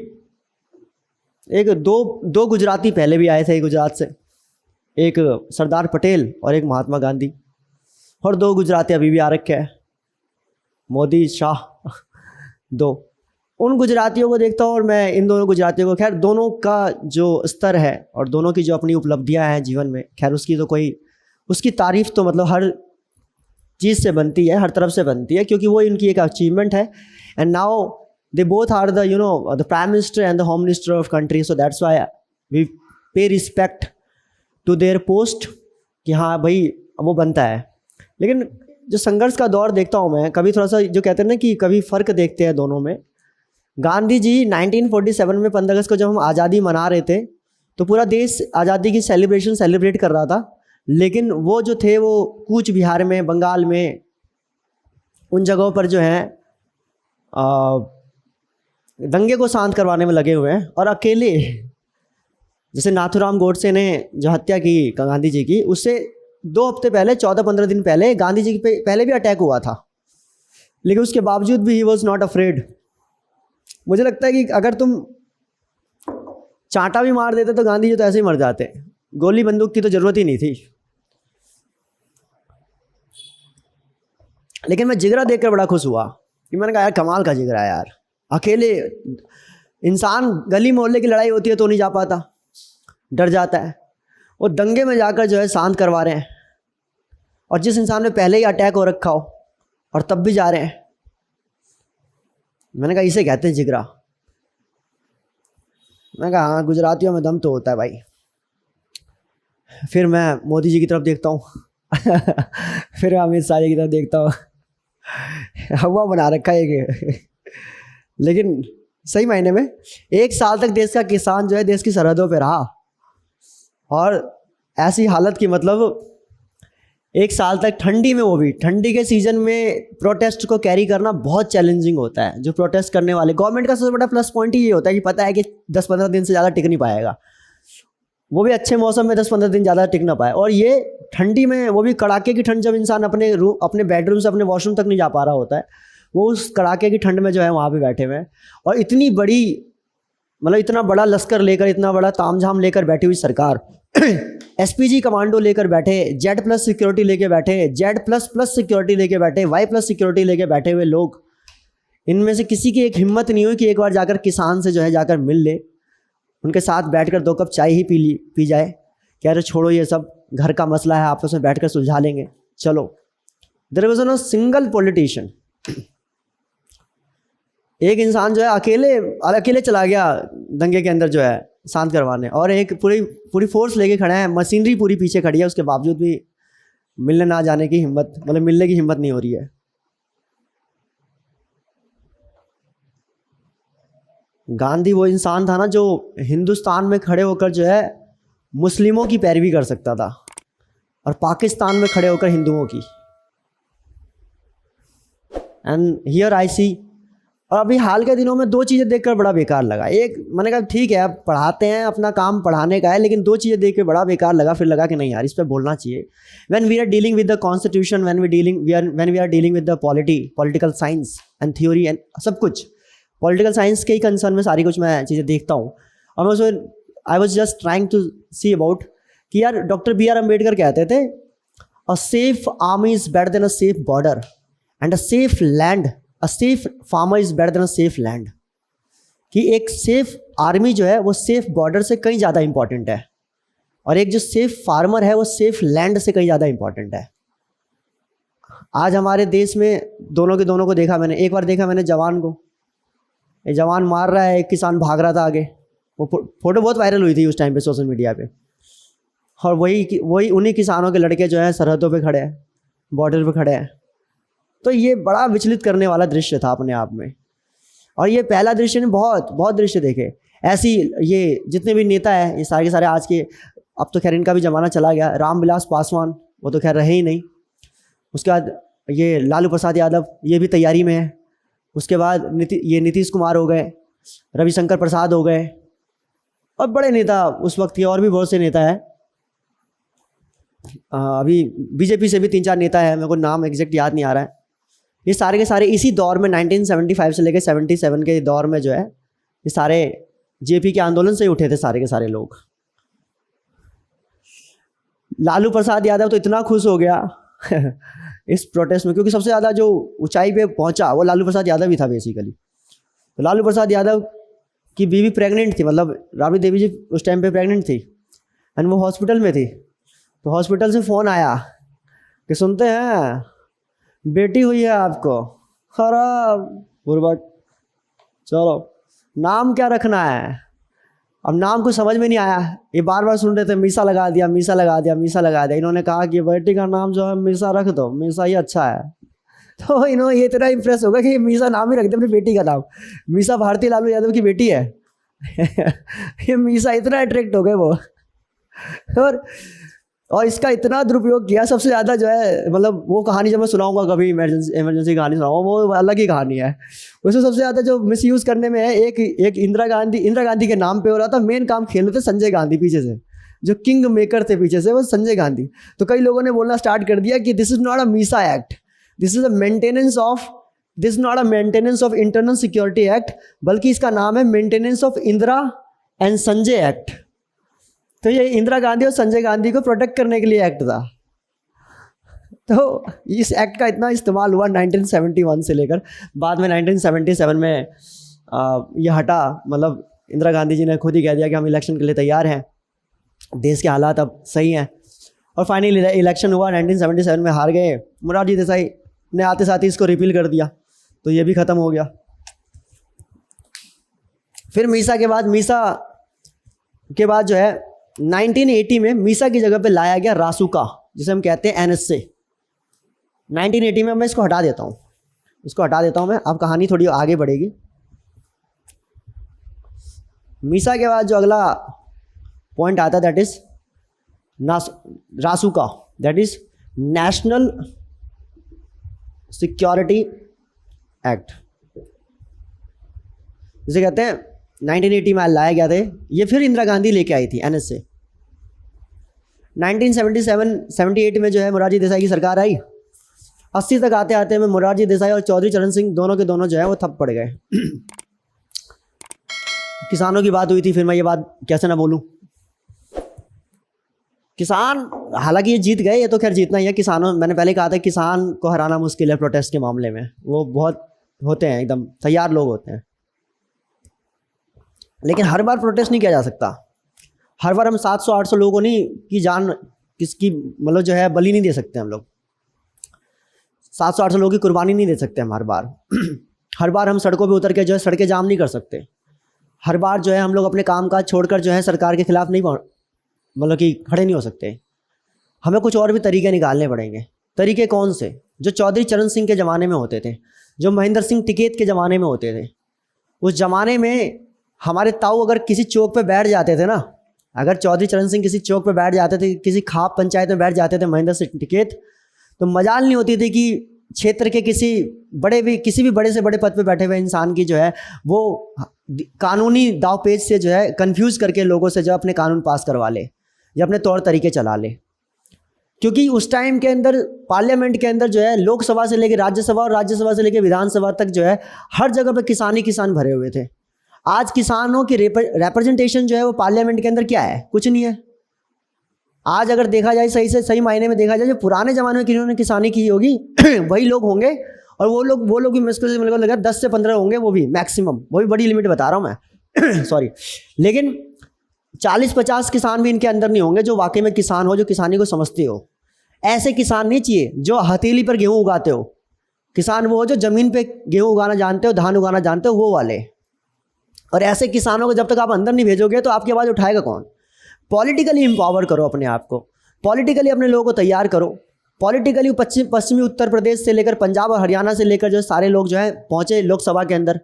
एक दो गुजराती पहले भी आए थे गुजरात से, एक सरदार पटेल और एक महात्मा गांधी, और 2 गुजराती अभी भी आ रखे हैं, मोदी शाह 2। उन गुजरातियों को देखता हूँ और मैं इन दोनों गुजरातियों को, खैर दोनों का जो स्तर है और दोनों की जो अपनी उपलब्धियां हैं जीवन में, खैर उसकी तो कोई उसकी तारीफ़ तो मतलब हर चीज़ से बनती है, हर तरफ से बनती है, क्योंकि वो इनकी एक अचीवमेंट है. And now they both are the the prime minister and the home minister of country. So that's why we pay respect to their post कि हाँ भाई वो बनता है. लेकिन जो संघर्ष का दौर देखता हूँ मैं, कभी थोड़ा सा जो कहते हैं ना कि कभी फ़र्क देखते हैं दोनों में. गांधी जी 1947 में 15 अगस्त को जब हम आज़ादी मना रहे थे तो पूरा देश आज़ादी की सेलिब्रेट कर रहा था. लेकिन वो जो थे वो कूच बिहार में, बंगाल में, उन जगहों पर जो है दंगे को शांत करवाने में लगे हुए हैं. और अकेले, जैसे नाथूराम गोडसे ने जो हत्या की गांधी जी की, उससे 2 हफ्ते पहले, 14-15 दिन पहले गांधी जी पे पहले भी अटैक हुआ था. लेकिन उसके बावजूद भी ही वॉज नॉट अफ्रेड. मुझे लगता है कि अगर तुम चांटा भी मार देते तो गांधी जी तो ऐसे ही मर जाते. गोली बंदूक की तो ज़रूरत ही नहीं थी. लेकिन मैं जिगरा देखकर बड़ा खुश हुआ कि मैंने कहा यार कमाल का जिगरा है यार. अकेले इंसान, गली मोहल्ले की लड़ाई होती है तो नहीं जा पाता, डर जाता है. वो दंगे में जाकर जो है शांत करवा रहे हैं. और जिस इंसान में पहले ही अटैक हो रखा हो और तब भी जा रहे हैं. मैंने कहा इसे कहते हैं जिगरा. मैंने कहा हाँ, गुजरातियों में दम तो होता है भाई. फिर मैं मोदी जी की तरफ देखता हूँ फिर अमित शाह जी की तरफ देखता हूँ. हवा बना रखा है ये. लेकिन सही मायने में 1 साल तक देश का किसान जो है देश की सरहदों पे रहा. और ऐसी हालत की, मतलब 1 साल तक ठंडी में, वो भी ठंडी के सीज़न में प्रोटेस्ट को कैरी करना बहुत चैलेंजिंग होता है. जो प्रोटेस्ट करने वाले, गवर्नमेंट का सबसे बड़ा प्लस पॉइंट ही ये होता है कि पता है कि 10-15 दिन से ज़्यादा टिक नहीं पाएगा. वो भी अच्छे मौसम में 10-15 दिन ज़्यादा टिक ना पाए. और ये ठंडी में, वो भी कड़ाके की ठंड, जब इंसान अपने बेडरूम से अपने वॉशरूम तक नहीं जा पा रहा होता है, वो उस कड़ाके की ठंड में जो है वहाँ पे बैठे हुए हैं. और इतनी बड़ी, मतलब इतना बड़ा लश्कर लेकर, इतना बड़ा तामझाम लेकर बैठी हुई सरकार, एसपीजी कमांडो लेकर बैठे, Z+ सिक्योरिटी लेके बैठे, Z++ सिक्योरिटी लेके बैठे, Y+ सिक्योरिटी लेके बैठे हुए लोग, इनमें से किसी की एक हिम्मत नहीं हुई कि एक बार जाकर किसान से जो है जाकर मिल ले, उनके साथ बैठकर 2 कप चाय ही पी जाए. कह रहे छोड़ो ये सब, घर का मसला है, आपस में बैठकर सुलझा लेंगे, चलो. There was no single politician. एक इंसान जो है अकेले चला गया दंगे के अंदर जो है शांत करवाने, और एक पूरी फोर्स लेके खड़े हैं, मशीनरी पूरी पीछे खड़ी है. उसके बावजूद भी मिलने ना जाने की हिम्मत, मतलब मिलने की हिम्मत नहीं हो रही है. गांधी वो इंसान था ना जो हिंदुस्तान में खड़े होकर जो है मुस्लिमों की पैरवी कर सकता था, और पाकिस्तान में खड़े होकर हिंदुओं की. एंड हियर आई सी. और अभी हाल के दिनों में 2 चीज़ें देखकर बड़ा बेकार लगा. एक, मैंने कहा ठीक है अब पढ़ाते हैं, अपना काम पढ़ाने का है, लेकिन 2 चीज़ें देख के बड़ा बेकार लगा. फिर लगा कि नहीं यार, इस पर बोलना चाहिए. When we are dealing with the constitution, when we are dealing with the political science and theory and सब कुछ, पॉलिटिकल साइंस के ही कंसर्न में सारी कुछ मैं चीज़ें देखता हूँ. और मैं उसमें I was just trying to see about कि यार डॉक्टर B.R. अम्बेडकर कहते थे, a safe army is better than a safe border, and a safe farmer is better than a safe land. कि एक सेफ आर्मी जो है वो सेफ बॉर्डर से कहीं ज़्यादा इंपॉर्टेंट है, और एक जो सेफ फार्मर है वो सेफ लैंड से कहीं ज़्यादा इंपॉर्टेंट है. आज हमारे देश में दोनों को देखा मैंने. एक बार देखा मैंने जवान को, एक जवान मार रहा है, एक किसान भाग रहा था आगे. वो फोटो बहुत वायरल हुई थी उस टाइम पे सोशल मीडिया पे. और वही उन्हीं किसानों के लड़के जो हैं सरहदों पे खड़े हैं, बॉर्डर पे खड़े हैं. तो ये बड़ा विचलित करने वाला दृश्य था अपने आप में. और ये पहला दृश्य ने बहुत दृश्य देखे ऐसी. ये जितने भी नेता हैं ये सारे के सारे आज के, अब तो खैर इनका भी ज़माना चला गया. रामविलास पासवान वो तो खैर रहे ही नहीं. उसके बाद ये लालू प्रसाद यादव, ये भी तैयारी में है. उसके बाद नीतीश कुमार हो गए, रविशंकर प्रसाद हो गए, और बड़े नेता उस वक्त के और भी बहुत से नेता हैं. अभी बीजेपी से भी 3-4 नेता हैं, मेरे को नाम एग्जैक्ट याद नहीं आ रहा है. ये सारे के सारे इसी दौर में 1975 से लेकर 77 के दौर में जो है ये सारे जेपी के आंदोलन से ही उठे थे सारे के सारे लोग. लालू प्रसाद यादव तो इतना खुश हो गया इस प्रोटेस्ट में, क्योंकि सबसे ज़्यादा जो ऊंचाई पे पहुंचा वो लालू प्रसाद यादव ही था बेसिकली. तो लालू प्रसाद यादव की बीवी प्रेग्नेंट थी, मतलब राबड़ी देवी जी उस टाइम पे प्रेग्नेंट थी, एंड वो हॉस्पिटल में थी. तो हॉस्पिटल से फ़ोन आया कि सुनते हैं बेटी हुई है आपको, खराब बुर्बक। चलो नाम क्या रखना है? अब नाम को समझ में नहीं आया, ये बार बार सुन रहे थे मीसा लगा दिया, मीसा लगा दिया, मीसा लगा दिया। इन्होंने कहा कि बेटी का नाम जो है मीसा रख दो, मीसा ही अच्छा है। तो इन्होंने ये इतना इम्प्रेस होगा कि मीसा नाम ही रख दे अपनी बेटी का नाम। मीसा भारती लालू यादव की बेटी है। ये मीसा इतना अट्रैक्ट हो गए वो। और इसका इतना दुरुपयोग किया, सबसे ज़्यादा जो है मतलब वो कहानी जब मैं सुनाऊंगा कभी, इमरजेंसी कहानी सुनाऊंगा, वो अलग ही कहानी है। उसमें सबसे ज़्यादा जो मिसयूज़ करने में है, एक इंदिरा गांधी के नाम पे हो रहा था। मेन काम खेल रहे थे संजय गांधी पीछे से, जो किंग मेकर थे पीछे से वो संजय गांधी। तो कई लोगों ने बोलना स्टार्ट कर दिया कि this is not a Misa act, this is not a maintenance of internal security act, बल्कि इसका नाम है maintenance of Indira and Sanjay act. तो ये इंदिरा गांधी और संजय गांधी को प्रोटेक्ट करने के लिए एक्ट था। तो इस एक्ट का इतना इस्तेमाल हुआ 1971 से लेकर बाद में 1977 में ये हटा। मतलब इंदिरा गांधी जी ने खुद ही कह दिया कि हम इलेक्शन के लिए तैयार हैं, देश के हालात अब सही हैं। और फाइनली इलेक्शन हुआ, 1977 में हार गए। मोरारजी देसाई ने आते साथ ही इसको रिपील कर दिया, तो ये भी ख़त्म हो गया। फिर मीसा के बाद जो है 1980 में मीसा की जगह पे लाया गया रासुका, जिसे हम कहते हैं एनएसए। 1980 में मैं इसको हटा देता हूँ मैं। अब कहानी थोड़ी आगे बढ़ेगी। मीसा के बाद जो अगला पॉइंट आता है दैट इज रासुका, that is national security act, जिसे कहते हैं 1980 में लाया गया था। ये फिर इंदिरा गांधी लेके आई थी एनएसए। 1977-78 में जो है मोरारजी देसाई की सरकार आई। 80 तक आते आते में मोरारजी देसाई और चौधरी चरण सिंह दोनों के दोनों जो है वो थप पड़ गए। किसानों की बात हुई थी, फिर मैं ये बात कैसे ना बोलूं। किसान हालांकि ये जीत गए, ये तो खैर जीतना ही है। किसानों, मैंने पहले कहा था किसान को हराना मुश्किल है प्रोटेस्ट के मामले में, वो बहुत होते हैं, एकदम तैयार लोग होते हैं। लेकिन हर बार प्रोटेस्ट नहीं किया जा सकता। हर बार हम 700-800 लोगों की जान किसकी मतलब जो है बलि नहीं दे सकते हम लोग। 700-800 लोगों की कुर्बानी नहीं दे सकते हम हर बार। हर बार हम सड़कों पे उतर के जो है सड़कें जाम नहीं कर सकते। हर बार जो है हम लोग अपने काम काज छोड़कर जो है सरकार के खिलाफ नहीं मतलब कि खड़े नहीं हो सकते। हमें कुछ और भी तरीके निकालने पड़ेंगे। तरीके कौन से? जो चौधरी चरण सिंह के ज़माने में होते थे, जो महेंद्र सिंह टिकैत के ज़माने में होते थे। उस ज़माने में हमारे ताऊ अगर किसी चौक पे बैठ जाते थे ना, अगर चौधरी चरण सिंह किसी चौक पे बैठ जाते थे, किसी खाप पंचायत में बैठ जाते थे महेंद्र सिंह टिकैत, तो मजाल नहीं होती थी कि क्षेत्र के किसी भी बड़े से बड़े पद पे बैठे हुए इंसान की जो है वो कानूनी दावपेच से जो है कंफ्यूज करके लोगों से जो अपने कानून पास करवा ले या अपने तौर तरीके चला ले। क्योंकि उस टाइम के अंदर पार्लियामेंट के अंदर जो है लोकसभा से लेकर राज्यसभा और राज्यसभा से लेकर विधानसभा तक जो है हर जगह पे किसान ही किसान भरे हुए थे। आज किसानों की रिप्रेजेंटेशन जो है वो पार्लियामेंट के अंदर क्या है? कुछ नहीं है। आज अगर देखा जाए सही मायने में देखा जाए, जो पुराने ज़माने में किन्होंने किसानी की होगी वही लोग होंगे। और वो लोग भी मुश्किल से मेरे को लगा 10 से 15 होंगे, वो भी मैक्सिमम, वो भी बड़ी लिमिट बता रहा हूँ मैं। सॉरी। लेकिन 40-50 किसान भी इनके अंदर नहीं होंगे जो वाकई में किसान हो, जो किसानी को समझते हो। ऐसे किसान नहीं चाहिए जो हथेली पर गेहूँ उगाते हो। किसान वो हो जो ज़मीन पे गेहूँ उगाना जानते हो, धान उगाना जानते हो, वो वाले। और ऐसे किसानों को जब तक आप अंदर नहीं भेजोगे तो आपकी आवाज़ उठाएगा कौन? पॉलिटिकली एम्पावर करो अपने आप को, पॉलिटिकली अपने लोगों को तैयार करो। पॉलिटिकली पश्चिमी उत्तर प्रदेश से लेकर पंजाब और हरियाणा से लेकर जो सारे लोग जो है पहुँचे लोकसभा के अंदर,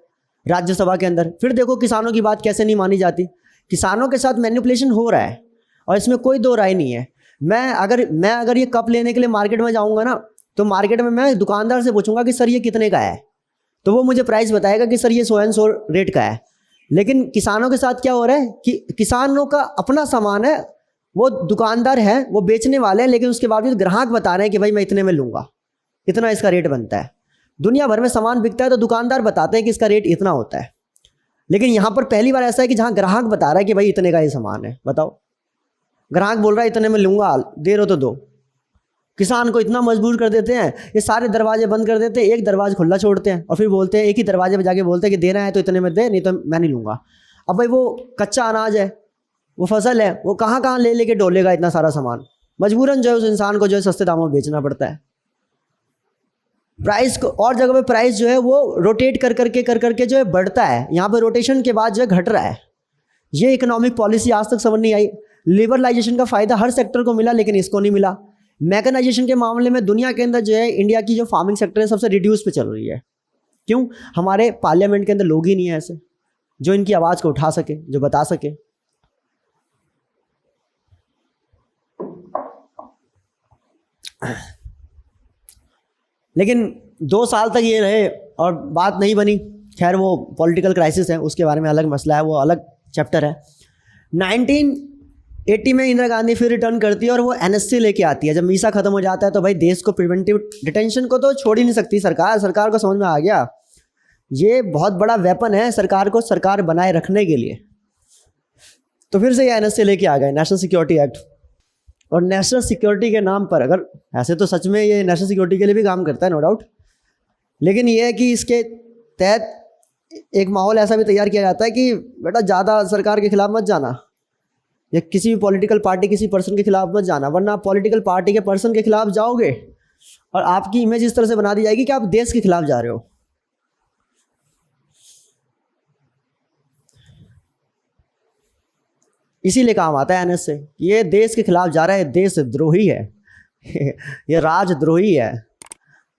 राज्यसभा के अंदर। फिर देखो किसानों की बात कैसे नहीं मानी जाती। किसानों के साथ मैनिपुलेशन हो रहा है और इसमें कोई दो राय नहीं है। मैं अगर ये कप लेने के लिए मार्केट में जाऊँगा ना, तो मार्केट में मैं दुकानदार से पूछूंगा कि सर ये कितने का है, तो वो मुझे प्राइस बताएगा कि सर ये 100 रेट का है। लेकिन किसानों के साथ क्या हो रहा है कि किसानों का अपना सामान है, वो दुकानदार है, वो बेचने वाले हैं, लेकिन उसके बावजूद ग्राहक बता रहे हैं कि भाई मैं इतने में लूँगा, इतना इसका रेट बनता है। दुनिया भर में सामान बिकता है तो दुकानदार बताते हैं कि इसका रेट इतना होता है। लेकिन यहाँ पर पहली बार ऐसा है कि जहाँ ग्राहक बता रहा है कि भाई इतने का ये सामान है। बताओ, ग्राहक बोल रहा है इतने में लूँगा, दे रहे हो तो दो। किसान को इतना मजबूर कर देते हैं, ये सारे दरवाजे बंद कर देते हैं, एक दरवाजा खुला छोड़ते हैं और फिर बोलते हैं, एक ही दरवाजे पे जाके बोलते हैं कि देना है तो इतने में दे, नहीं तो मैं नहीं लूँगा। अब भाई वो कच्चा अनाज है, वो फसल है, वो कहाँ कहाँ ले लेके डोलेगा इतना सारा सामान। मजबूरन जो है उस इंसान को जो है सस्ते दामों में बेचना पड़ता है। प्राइस को और जगह पे प्राइस जो है वो रोटेट कर करके जो है बढ़ता है, यहाँ पे रोटेशन के बाद जो है घट रहा है। ये इकोनॉमिक पॉलिसी आज तक समझ नहीं आई। लिबरलाइजेशन का फ़ायदा हर सेक्टर को मिला लेकिन इसको नहीं मिला। मैकेनाइजेशन के मामले में दुनिया के अंदर जो है इंडिया की जो फार्मिंग सेक्टर है सबसे रिड्यूस पे चल रही है। क्यों? हमारे पार्लियामेंट के अंदर लोग ही नहीं है ऐसे जो इनकी आवाज़ को उठा सके, जो बता सके। लेकिन 2 साल तक ये रहे और बात नहीं बनी। खैर वो पॉलिटिकल क्राइसिस है, उसके बारे में अलग मसला है, वो अलग चैप्टर है। 1980 में इंदिरा गांधी फिर रिटर्न करती है और वो एनएससी लेके आती है। जब मीसा खत्म हो जाता है तो भाई देश को प्रिवेंटिव डिटेंशन को तो छोड़ ही नहीं सकती सरकार। सरकार को समझ में आ गया ये बहुत बड़ा वेपन है सरकार को सरकार बनाए रखने के लिए। तो फिर से ये एनएससी लेके आ गए, नेशनल सिक्योरिटी एक्ट। और नेशनल सिक्योरिटी के नाम पर, अगर ऐसे तो सच में ये नेशनल सिक्योरिटी के लिए भी काम करता है नो डाउट, लेकिन ये है कि इसके तहत एक माहौल ऐसा भी तैयार किया जाता है कि बेटा ज़्यादा सरकार के खिलाफ मत जाना, या किसी भी पॉलिटिकल पार्टी किसी पर्सन के खिलाफ मत जाना, वरना आप पॉलिटिकल पार्टी के पर्सन के खिलाफ जाओगे और आपकी इमेज इस तरह से बना दी जाएगी कि आप देश के खिलाफ जा रहे हो। इसीलिए काम आता है एनएस से, ये देश के खिलाफ जा रहा है, देशद्रोही है ये राजद्रोही है।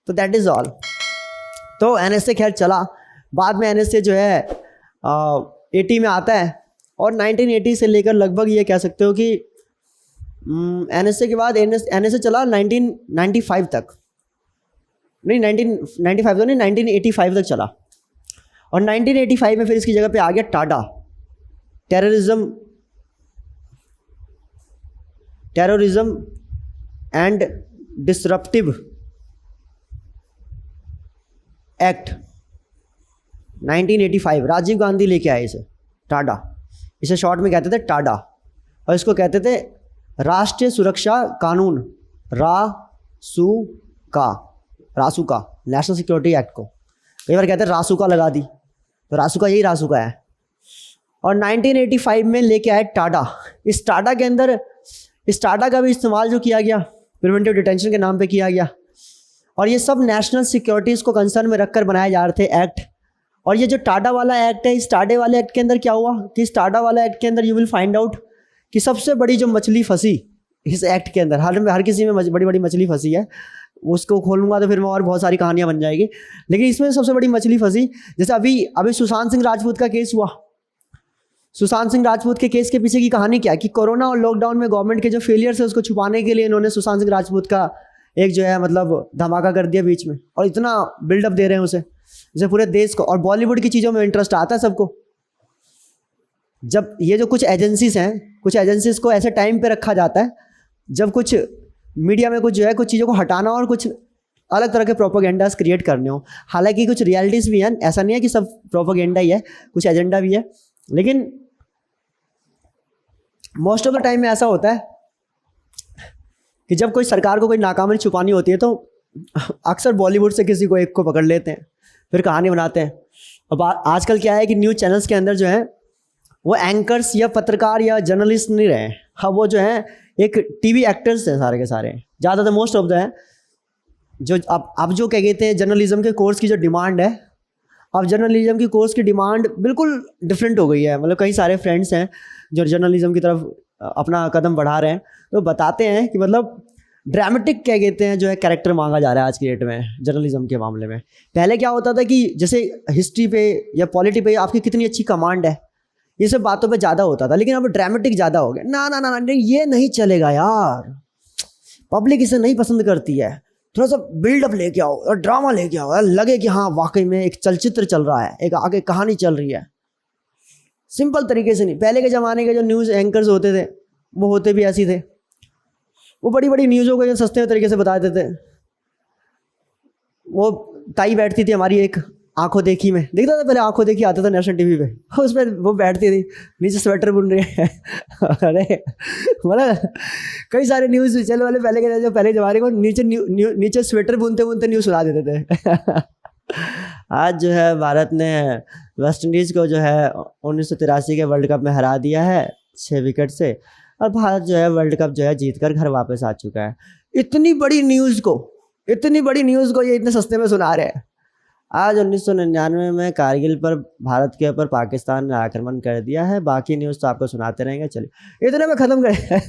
तो दैट इज़ ऑल। तो एनएस से खैर चला, बाद में एनएस से जो है 80 में आता है और 1980 से लेकर लगभग ये कह सकते हो कि एनएस के बाद एनएस से चला 1995 तक, नहीं 1995 तो नहीं, 1985 तक चला। और 1985 में फिर इसकी जगह पे आ गया TADA, terrorism and disruptive act 1985। Rajiv Gandhi लेके आए इसे, टाडा, इसे शॉर्ट में कहते थे टाडा, और इसको कहते थे राष्ट्रीय सुरक्षा कानून, रासुका, नेशनल सिक्योरिटी एक्ट को कई बार कहते हैं रासुका लगा दी, तो रासुका यही रासुका है। और 1985 में लेके आए टाडा। इस टाडा के अंदर इस टाडा का भी इस्तेमाल जो किया गया प्रिवेंटिव डिटेंशन के नाम पे किया गया, और ये सब नेशनल सिक्योरिटीज़ को कंसर्न में रखकर बनाए जा रहे थे एक्ट। और ये जो टाडा वाला एक्ट है, इस टाडे वाले एक्ट के अंदर क्या हुआ कि इस टाडा वाला एक्ट के अंदर यू विल फाइंड आउट कि सबसे बड़ी जो मछली फंसी इस एक्ट के अंदर, हर किसी में बड़ी बड़ी मछली फंसी है, उसको खोलूंगा तो फिर मैं और बहुत सारी कहानियाँ बन जाएगी, लेकिन इसमें सबसे बड़ी मछली फंसी। जैसे अभी सुशांत सिंह राजपूत का केस हुआ। सुशांत सिंह राजपूत के केस के पीछे की कहानी क्या है कि कोरोना और लॉकडाउन में गवर्नमेंट के जो फेलियर्स है उसको छुपाने के लिए इन्होंने सुशांत सिंह राजपूत का एक जो है मतलब धमाका कर दिया बीच में, और इतना बिल्डअप दे रहे हैं उसे जैसे पूरे देश को। और बॉलीवुड की चीज़ों में इंटरेस्ट आता है सबको। जब ये जो कुछ एजेंसीज हैं, कुछ एजेंसीज को ऐसे टाइम पे रखा जाता है जब कुछ मीडिया में कुछ जो है कुछ चीज़ों को हटाना और कुछ अलग तरह के प्रोपोगेंडास क्रिएट करने हो। हालांकि कुछ रियलिटीज़ भी हैं, ऐसा नहीं है कि सब प्रोपोगेंडा ही है, कुछ एजेंडा भी है, लेकिन मोस्ट ऑफ द टाइम में ऐसा होता है कि जब कोई सरकार को कोई नाकामी छुपानी होती है तो अक्सर बॉलीवुड से किसी को एक को पकड़ लेते हैं, फिर कहानी बनाते हैं। अब आजकल क्या है कि न्यूज़ चैनल्स के अंदर जो है वो एंकर्स या पत्रकार या जर्नलिस्ट नहीं रहे, हाँ वो जो है एक टीवी एक्टर्स हैं सारे के सारे, ज़्यादातर मोस्ट ऑफ द हैं। जो अब जो क्या कहते हैं जर्नलिज्म के कोर्स की जो डिमांड है, अब जर्नलिज्म की कोर्स की डिमांड बिल्कुल डिफरेंट हो गई है। मतलब कई सारे फ्रेंड्स हैं जो जर्नलिज्म की तरफ अपना कदम बढ़ा रहे हैं, तो बताते हैं कि मतलब ड्रामेटिक क्या कहते हैं जो है कैरेक्टर मांगा जा रहा है आज की डेट में जर्नलिज्म के मामले में। पहले क्या होता था कि जैसे हिस्ट्री पे या पॉलिटी पे आपकी कितनी अच्छी कमांड है, ये सब बातों पे ज़्यादा होता था, लेकिन अब ड्रामेटिक ज़्यादा हो गया। ना ना ना ना ये नहीं चलेगा यार, पब्लिक इसे नहीं पसंद करती है, थोड़ा सा बिल्डअप लेके आओ और ड्रामा लेके आओ, लगे कि हाँ वाकई में एक चलचित्र चल रहा है, एक आगे कहानी चल रही है। सिंपल तरीके से नहीं। पहले के ज़माने के जो न्यूज़ एंकर्स होते थे वो होते भी ऐसे थे, वो बड़ी बड़ी न्यूज़ों को जो सस्ते तरीके से बता देते। वो ताई बैठती थी हमारी एक आंखों देखी में, देखता था पहले आंखों देखी आता था नेशनल टीवी पे, उसमें वो बैठती थी नीचे स्वेटर बुन रही है अरे मतलब कई सारे न्यूज़ चैनल वाले पहले के जो पहले जमाने को नीचे स्वेटर बुनते बुनते न्यूज़ सुना देते थे आज जो है भारत ने वेस्ट इंडीज़ को जो है 1983 के वर्ल्ड कप में हरा दिया है 6 विकेट से, और भारत जो है वर्ल्ड कप जो है जीत कर घर वापस आ चुका है। इतनी बड़ी न्यूज़ को इतनी बड़ी न्यूज़ को ये इतने सस्ते में सुना रहे हैं। आज 1999 में कारगिल पर भारत के ऊपर पाकिस्तान ने आक्रमण कर दिया है, बाकी न्यूज़ तो आपको सुनाते रहेंगे, चलिए इतने में ख़त्म करें।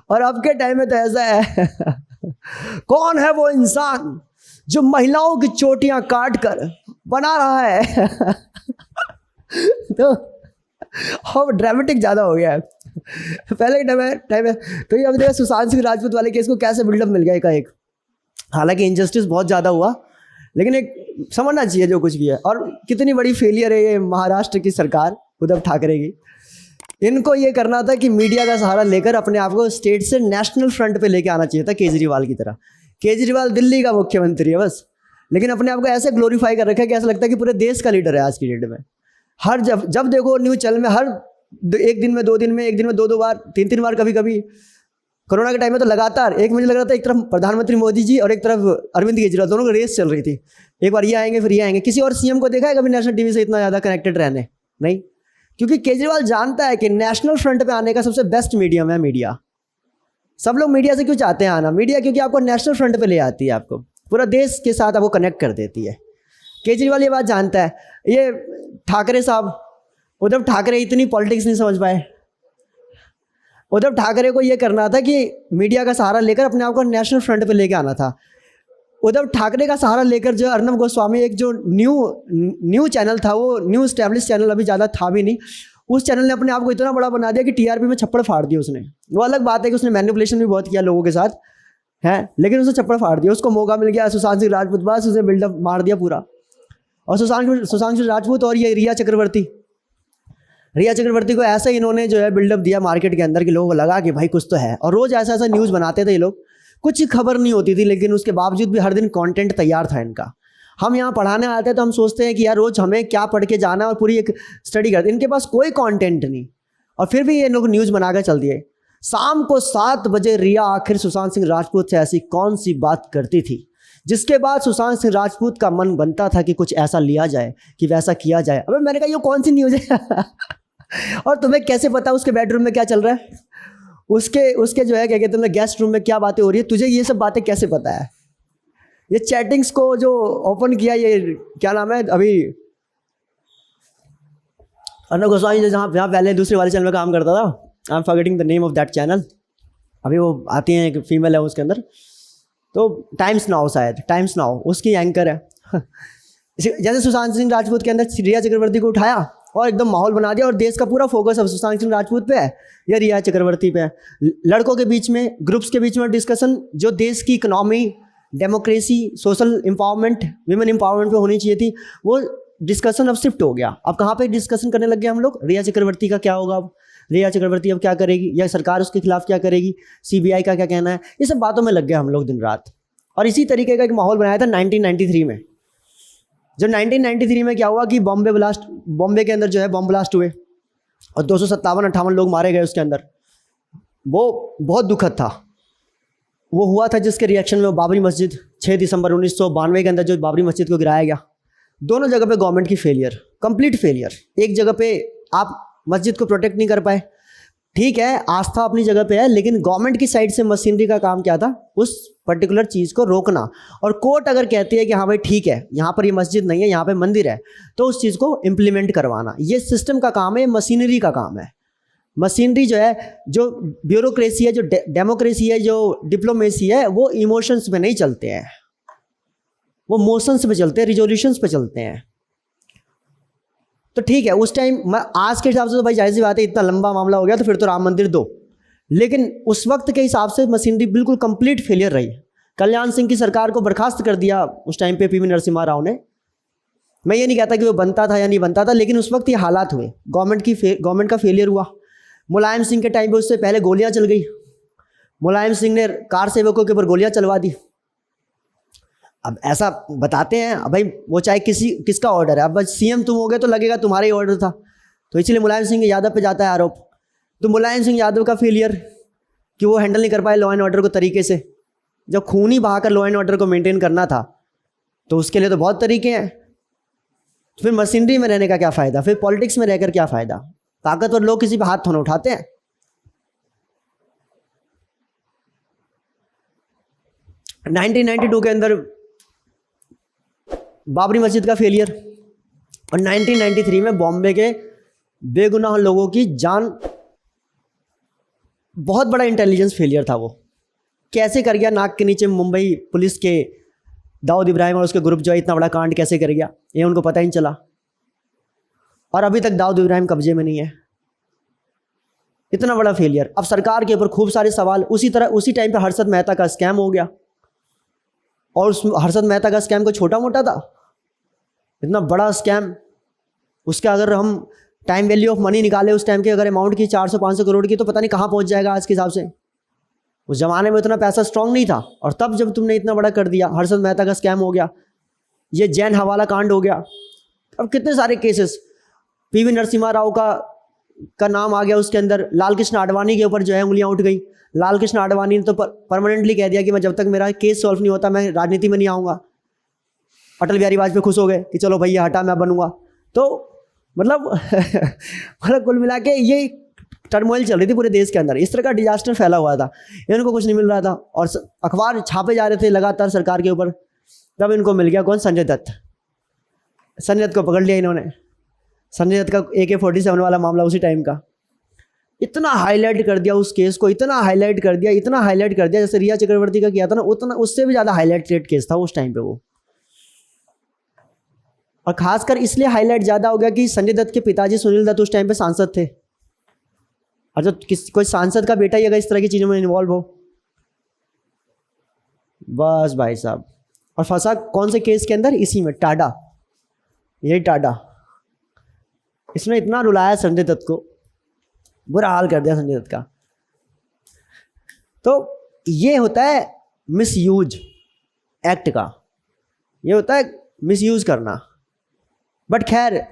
और अब के टाइम में तो ऐसा है, कौन है वो इंसान जो महिलाओं की चोटियां काट कर बना रहा है। तो अब ड्रामेटिक ज़्यादा हो गया है। पहले के टाइम है तो ये अब देखा सुशांत सिंह राजपूत वाले केस को कैसे बिल्डअप मिल गया एक। हालांकि इनजस्टिस बहुत ज़्यादा हुआ, लेकिन एक समझना चाहिए जो कुछ भी है। और कितनी बड़ी फेलियर है ये महाराष्ट्र की सरकार उद्धव ठाकरे की। इनको ये करना था कि मीडिया का सहारा लेकर अपने आप को स्टेट से नेशनल फ्रंट पे लेके आना चाहिए था, केजरीवाल की तरह। केजरीवाल दिल्ली का मुख्यमंत्री है बस, लेकिन अपने आप को ऐसे ग्लोरीफाई कर रखा है कि ऐसा लगता है कि पूरे देश का लीडर है आज की डेट में। हर जब देखो न्यूज़ चैनल में हर एक दिन में 2 दिन में, एक दिन में 2 बार 3 बार, कभी कभी कोरोना के टाइम में तो लगातार एक मुझे लग रहा था एक तरफ प्रधानमंत्री मोदी जी और एक तरफ अरविंद केजरीवाल, दोनों की रेस चल रही थी। एक बार ये आएंगे फिर ये आएंगे। किसी और सीएम को देखा है कभी नेशनल टीवी से इतना ज़्यादा कनेक्टेड रहने? नहीं, क्योंकि केजरीवाल जानता है कि नेशनल फ्रंट पे आने का सबसे बेस्ट मीडियम है मीडिया। सब लोग मीडिया से क्यों चाहते हैं आना? मीडिया क्योंकि आपको नेशनल फ्रंट पे ले आती है, आपको पूरा देश के साथ आपको कनेक्ट कर देती है। केजरीवाल ये बात जानता है। ये ठाकरे साहब, उद्धव ठाकरे इतनी पॉलिटिक्स नहीं समझ पाए। उद्धव ठाकरे को ये करना था कि मीडिया का सहारा लेकर अपने आप को नेशनल फ्रंट पे लेके आना था। उद्धव ठाकरे का सहारा लेकर जो अर्नब गोस्वामी, एक जो न्यू चैनल था, वो न्यू स्टैब्लिश चैनल अभी ज़्यादा था भी नहीं, उस चैनल ने अपने आप को इतना बड़ा बना दिया कि टीआरपी में छप्पड़ फाड़ दिया उसने। वो अलग बात है कि उसने मैनिपुलेशन भी बहुत किया लोगों के साथ है, लेकिन उसने छप्पड़ फाड़ दिया। उसको मौका मिल गया सुशांत सिंह राजपूत, बस उसने बिल्डअप मार दिया पूरा। और सुशांत सिंह राजपूत और ये रिया चक्रवर्ती को ऐसा इन्होंने जो है बिल्डअप दिया मार्केट के अंदर कि लोगों को लगा कि भाई कुछ तो है। और रोज़ ऐसा न्यूज़ बनाते थे ये लोग, कुछ खबर नहीं होती थी, लेकिन उसके बावजूद भी हर दिन कंटेंट तैयार था इनका। हम यहाँ पढ़ाने आते हैं तो हम सोचते हैं कि यार रोज़ हमें क्या पढ़ के जाना है और पूरी एक स्टडी करते। इनके पास कोई कंटेंट नहीं, और फिर भी ये लोग न्यूज़ बनाकर चल दिए। शाम को 7 बजे रिया आखिर सुशांत सिंह राजपूत से ऐसी कौन सी बात करती थी जिसके बाद सुशांत सिंह राजपूत का मन बनता था कि कुछ ऐसा लिया जाए, कि वैसा किया जाए। अबे मैंने कहा ये कौन सी न्यूज़ है? और तुम्हें कैसे पता उसके बेडरूम में क्या चल रहा है, उसके जो है क्या कहते हैं गेस्ट रूम में क्या बातें हो रही है? तुझे ये सब बातें कैसे पता है? ये चैटिंग्स को जो ओपन किया, ये क्या नाम है अभी, अर्नब गोस्वामी जो जहाँ पहले दूसरे वाले चैनल में काम करता था, I am forgetting the name of that channel. अभी वो आती हैं, एक फीमेल है उसके अंदर, तो टाइम्स नाउ, शायद टाइम्स नाउ उसकी एंकर है। जैसे सुशांत सिंह राजपूत के अंदर रिया चक्रवर्ती को उठाया और एकदम माहौल बना दिया, और देश का पूरा फोकस अब सुशांत सिंह राजपूत पे है या रिया चक्रवर्ती पे है। लड़कों के बीच में, ग्रुप्स के बीच में डिस्कशन जो देश की economy, democracy, social empowerment, women empowerment पे होनी चाहिए थी, वो डिस्कशन अब शिफ्ट हो गया। अब कहाँ पे डिस्कशन करने लग गए हम लोग? रिया चक्रवर्ती का क्या होगा अब, रिया चक्रवर्ती अब क्या करेगी, या सरकार उसके खिलाफ क्या करेगी, सीबीआई का क्या कहना है, ये सब बातों में लग गए हम लोग दिन रात। और इसी तरीके का एक माहौल बनाया था 1993 में। जो 1993 में क्या हुआ कि बॉम्बे के अंदर जो है बॉम्ब ब्लास्ट हुए और 257-58 लोग मारे गए उसके अंदर। वो बहुत दुखद था। वो हुआ था जिसके रिएक्शन में वो बाबरी मस्जिद 6 दिसंबर 1992 के अंदर जो बाबरी मस्जिद को गिराया गया। दोनों जगह पे गवर्नमेंट की फेलियर, कंप्लीट फेलियर। एक जगह पे आप मस्जिद को प्रोटेक्ट नहीं कर पाए, ठीक है, आस्था अपनी जगह पे है, लेकिन गवर्नमेंट की साइड से मशीनरी का काम क्या था? उस पर्टिकुलर चीज़ को रोकना। और कोर्ट अगर कहती है कि हाँ भाई ठीक है, यहाँ पर ये मस्जिद नहीं है, यहाँ पे मंदिर है, तो उस चीज़ को इम्प्लीमेंट करवाना, ये सिस्टम का काम है, मशीनरी का काम है। मशीनरी जो है, जो ब्यूरोक्रेसी है, जो डेमोक्रेसी है, जो डिप्लोमेसी है, वो इमोशंस पे नहीं चलते हैं, वो मोशंस पे चलते हैं, रिजोल्यूशंस पे चलते हैं। तो ठीक है, उस टाइम आज के हिसाब से तो भाई जाहिर सी बात है, इतना लंबा मामला हो गया तो फिर तो राम मंदिर दो, लेकिन उस वक्त के हिसाब से मशीनरी बिल्कुल कंप्लीट फेलियर रही। कल्याण सिंह की सरकार को बर्खास्त कर दिया उस टाइम पे पीवी नरसिम्हा राव ने। मैं ये नहीं कहता कि वो बनता था या नहीं बनता था, लेकिन उस वक्त ये हालात हुए, गवर्नमेंट का फेलियर हुआ। मुलायम सिंह के टाइम पे उससे पहले गोलियां चल गई, मुलायम सिंह ने कार सेवकों के ऊपर गोलियां चलवा दी। अब ऐसा बताते हैं, अब भाई वो चाहे किसका ऑर्डर है, अब सीएम तुम हो गए तो लगेगा तुम्हारा ही ऑर्डर था, तो इसलिए मुलायम सिंह यादव पे जाता है आरोप। तो मुलायम सिंह यादव का फेलियर कि वो हैंडल नहीं कर पाए लॉ एंड ऑर्डर को तरीके से। जब खून ही बहाकर लॉ एंड ऑर्डर को मेंटेन करना था तो उसके लिए तो बहुत तरीके हैं। तो फिर मशीनरी में रहने का क्या फ़ायदा, फिर पॉलिटिक्स में रहकर क्या फ़ायदा? ताकतवर लोग किसी पे हाथ थोड़ा उठाते हैं। 1992 के अंदर बाबरी मस्जिद का फेलियर, और 1993 में बॉम्बे के बेगुनाह लोगों की जान, बहुत बड़ा इंटेलिजेंस फेलियर था वो। कैसे कर गया नाक के नीचे मुंबई पुलिस के दाऊद इब्राहिम और उसके ग्रुप जो है इतना बड़ा कांड कैसे कर गया, ये उनको पता ही नहीं चला। और अभी तक दाऊद इब्राहिम कब्जे में नहीं है। इतना बड़ा फेलियर। अब सरकार के ऊपर खूब सारे सवाल। उसी टाइम पे हर्षद मेहता का स्कैम हो गया, और उस हर्षद मेहता का स्कैम कोई छोटा मोटा था? इतना बड़ा स्कैम, उसका अगर हम टाइम वैल्यू ऑफ मनी निकाले उस टाइम के अगर अमाउंट की 400-500 करोड़ की, तो पता नहीं कहाँ पहुँच जाएगा आज के हिसाब से। उस ज़माने में इतना पैसा स्ट्रांग नहीं था, और तब जब तुमने इतना बड़ा कर दिया, हर्षद मेहता का स्कैम हो गया, ये जैन हवाला कांड हो गया, अब कितने सारे केसेस। पीवी नरसिम्हा राव का नाम आ गया उसके अंदर। लाल कृष्ण आडवाणी के ऊपर जो है उंगलियां उठ गई। लाल कृष्ण आडवाणी ने तो परमानेंटली कह दिया कि मैं जब तक मेरा केस सॉल्व नहीं होता मैं राजनीति में नहीं आऊँगा। अटल बिहारी वाजपेयी खुश हो गए कि चलो भैया हटा, मैं बनूंगा। तो मतलब मतलब कुल मिला के ये टर्मोइल चल रही थी पूरे देश के अंदर, इस तरह का डिजास्टर फैला हुआ था, इनको कुछ नहीं मिल रहा था, और अखबार छापे जा रहे थे लगातार सरकार के ऊपर। तब इनको मिल गया कौन? संजय दत्त। संजय दत्त को पकड़ लिया इन्होंने। संजय दत्त का AK-47 वाला मामला उसी टाइम का इतना हाईलाइट कर दिया, उस केस को इतना हाईलाइट कर दिया जैसे रिया चक्रवर्ती का किया था ना, उतना उससे भी ज़्यादा हाईलाइटेड केस था उस टाइम पे वो। और खासकर इसलिए हाईलाइट ज़्यादा हो गया कि संजय दत्त के पिताजी सुनील दत्त उस टाइम पे सांसद थे, और जब कोई सांसद का बेटा ही अगर इस तरह की चीज़ों में इन्वॉल्व हो, बस भाई साहब। और फंसा कौन से केस के अंदर? इसी में, टाडा। यही टाडा, इसने इतना रुलाया संजय दत्त को, बुरा हाल कर दिया संजय दत्त का। तो ये होता है मिसयूज एक्ट का, ये होता है मिसयूज करना। बट खैर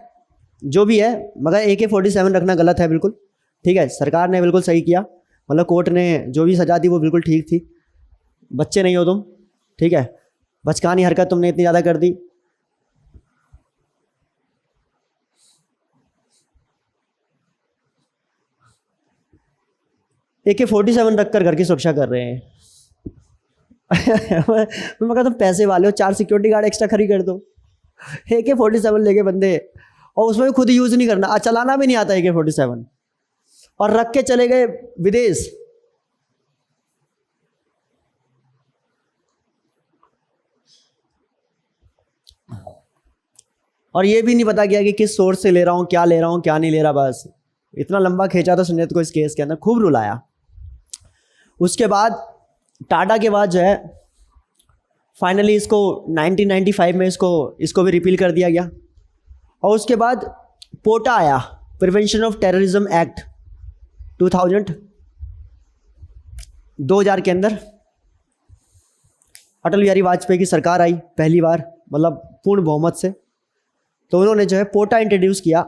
जो भी है, मगर AK-47 रखना गलत है बिल्कुल, ठीक है। सरकार ने बिल्कुल सही किया, मतलब कोर्ट ने जो भी सजा दी वो बिल्कुल ठीक थी। बच्चे नहीं हो तुम, ठीक है, बचकानी हरकत तुमने इतनी ज़्यादा कर दी। AK-47 रखकर घर की सुरक्षा कर रहे हैं। मैं कहता तुम पैसे वाले हो, 4 सिक्योरिटी गार्ड एक्स्ट्रा खड़ी कर दो। AK-47 लेके बंदे, और उसमें भी खुद यूज़ नहीं करना, चलाना भी नहीं आता AK-47, और रख के चले गए विदेश। और ये भी नहीं पता गया कि किस सोर्स से ले रहा हूँ, क्या ले रहा हूँ, क्या नहीं ले रहा। बस इतना लंबा खींचा था संजय दत्त को इस केस के अंदर, खूब रुलाया। उसके बाद टाटा के बाद जो है फाइनली इसको 1995 में इसको भी रिपील कर दिया गया। और उसके बाद पोटा आया, प्रिवेंशन ऑफ टेररिज्म एक्ट 2000 के अंदर। अटल बिहारी वाजपेयी की सरकार आई पहली बार, मतलब पूर्ण बहुमत से, तो उन्होंने जो है पोटा इंट्रोड्यूस किया,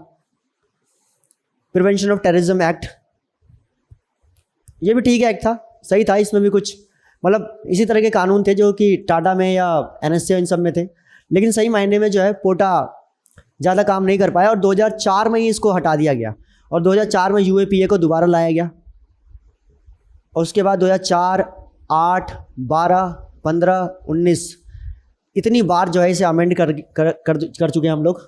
प्रिवेंशन ऑफ टेररिज्म एक्ट। ये भी ठीक है, एक्ट था, सही था। इसमें भी कुछ मतलब इसी तरह के कानून थे जो कि टाटा में या NSA इन सब में थे, लेकिन सही मायने में जो है पोटा ज़्यादा काम नहीं कर पाया, और 2004 में ही इसको हटा दिया गया, और 2004 में UAPA को दोबारा लाया गया। और उसके बाद 2004, 8, 12, 15, 19 इतनी बार जो है इसे अमेंड कर चुके हैं हम लोग।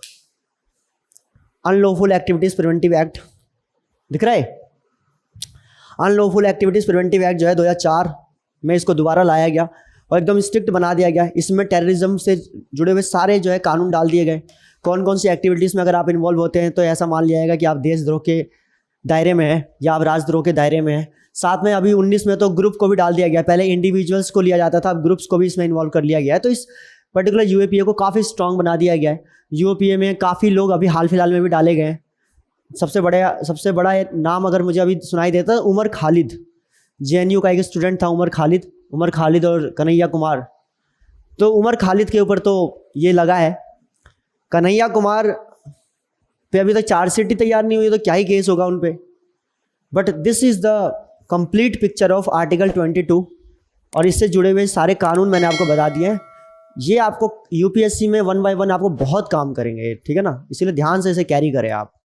अनलॉफुल एक्टिविटीज़ प्रिवेंटिव एक्ट दिख रहा है। अनलॉफुल एक्टिविटीज़ प्रिवेंटिव एक्ट जो है 2004 में इसको दोबारा लाया गया, और एकदम स्ट्रिक्ट बना दिया गया। इसमें टेररिज्म से जुड़े हुए सारे जो है कानून डाल दिए गए। कौन कौन सी एक्टिविटीज़ में अगर आप इन्वॉल्व होते हैं तो ऐसा मान लिया जाएगा कि आप देशद्रोह के दायरे में हैं या आप राजद्रोह के दायरे में हैं। साथ में अभी 19 में तो ग्रुप को भी डाल दिया गया। पहले इंडिविजुअल्स को लिया जाता था, अब ग्रुप्स को भी इसमें इन्वॉल्व कर लिया गया है। तो इस पर्टिकुलर UAPA को काफ़ी स्ट्रॉन्ग बना दिया गया है। UAPA में काफ़ी लोग अभी हाल फिलहाल में भी डाले गए हैं। सबसे बड़ा नाम अगर मुझे अभी सुनाई देता है, उमर खालिद, JNU का एक स्टूडेंट था उमर खालिद और कन्हैया कुमार। तो उमर खालिद के ऊपर तो ये लगा है। कन्हैया कुमार पे अभी तक चार्जशीट ही तैयार नहीं हुई, तो क्या ही केस होगा उन पे। But this is the complete picture of article 22, और इससे जुड़े हुए सारे कानून मैंने आपको बता दिए हैं। ये आपको UPSC में 1 by 1 आपको बहुत काम करेंगे, ठीक है ना, इसीलिए ध्यान से इसे कैरी करें आप।